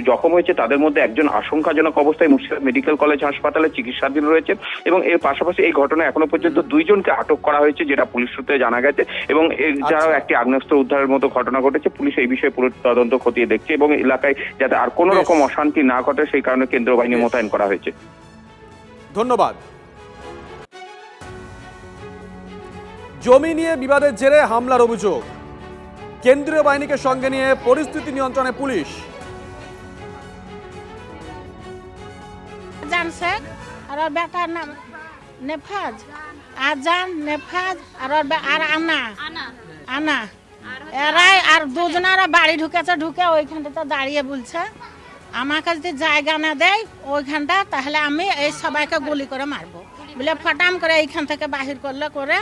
Speaker 12: জখম হয়েছে তাদের মধ্যে একজন আশঙ্কাজনক অবস্থায় মুর্শিদাবাদ মেডিকেল কলেজ হাসপাতালে চিকিৎসাধীন রয়েছে এবং এর পাশাপাশি এই ঘটনায় এখনো পর্যন্ত 2 জনকে আটক করা হয়েছে যেটা পুলিশ সূত্রে জানা গেছে এবং এছাড়াও একটি আগ্নেয়াস্ত্র উদ্ধারের মতো ঘটনা ঘটেছে। পুলিশ এই বিষয়ে পুরো তদন্ত খতিয়ে দেখছে এবং এলাকায় যাতে আর কোনো রকম অশান্তি না ঘটে সেই কারণে কেন্দ্রীয় বাহিনী মোতায়েন করা হয়েছে।
Speaker 2: ধন্যবাদ। জমি নিয়ে বিবাদের জেরে হামলার অভিযোগ, কেন্দ্রীয় বাহিনীকে সঙ্গে নিয়ে পরিস্থিতি নিয়ন্ত্রণে পুলিশ।
Speaker 21: জান শেখ আর ওর বেটার নাম নেফাজ, আজান নেফাজ আর ওর আর আনা আনা এরাই আর দুজনেরা বাড়ি ঢুকেছে, ঢুকে ওইখানটাতে দাঁড়িয়ে বলছে আমাকে যদি জায়গা না দেয় ওইখানটা তাহলে আমি এই সবাইকে গুলি করে মারবো বলে ফটাম করে এইখান থেকে বাহির করলে করে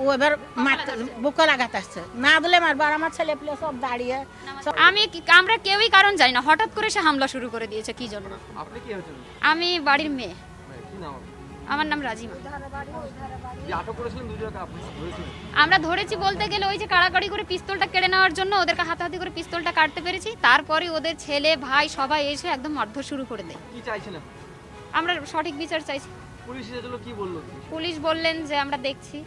Speaker 21: ও এবার বুকে লাগাতে আসছে, না দিলে মারবো। আর আমার ছেলে পেলে সব দাঁড়িয়ে
Speaker 8: আমরা কেউই কারণ জানি না, হঠাৎ করে সে হামলা শুরু করে দিয়েছে কি জন্য।
Speaker 2: আপনি কি হয়েছেন?
Speaker 8: আমি বাড়ির মেয়ে, আমার নাম রাজিমা। আমরা ধরেছি বলতে গেলে ওই যে কাড়াকাড়ি করে পিস্তলটা কেড়ে নেওয়ার জন্য ওদেরকে হাতাহাতি করে পিস্তলটা কাটতে পেরেছি, তারপরে ওদের ছেলে ভাই সবাই এসে একদম মারধর শুরু করে দেয়।
Speaker 2: কি চাইছেন?
Speaker 8: আমরা সঠিক বিচার চাইছি।
Speaker 2: পুলিশ এসেছিল, কি বললো?
Speaker 8: পুলিশ বললেন যে আমরা দেখছি।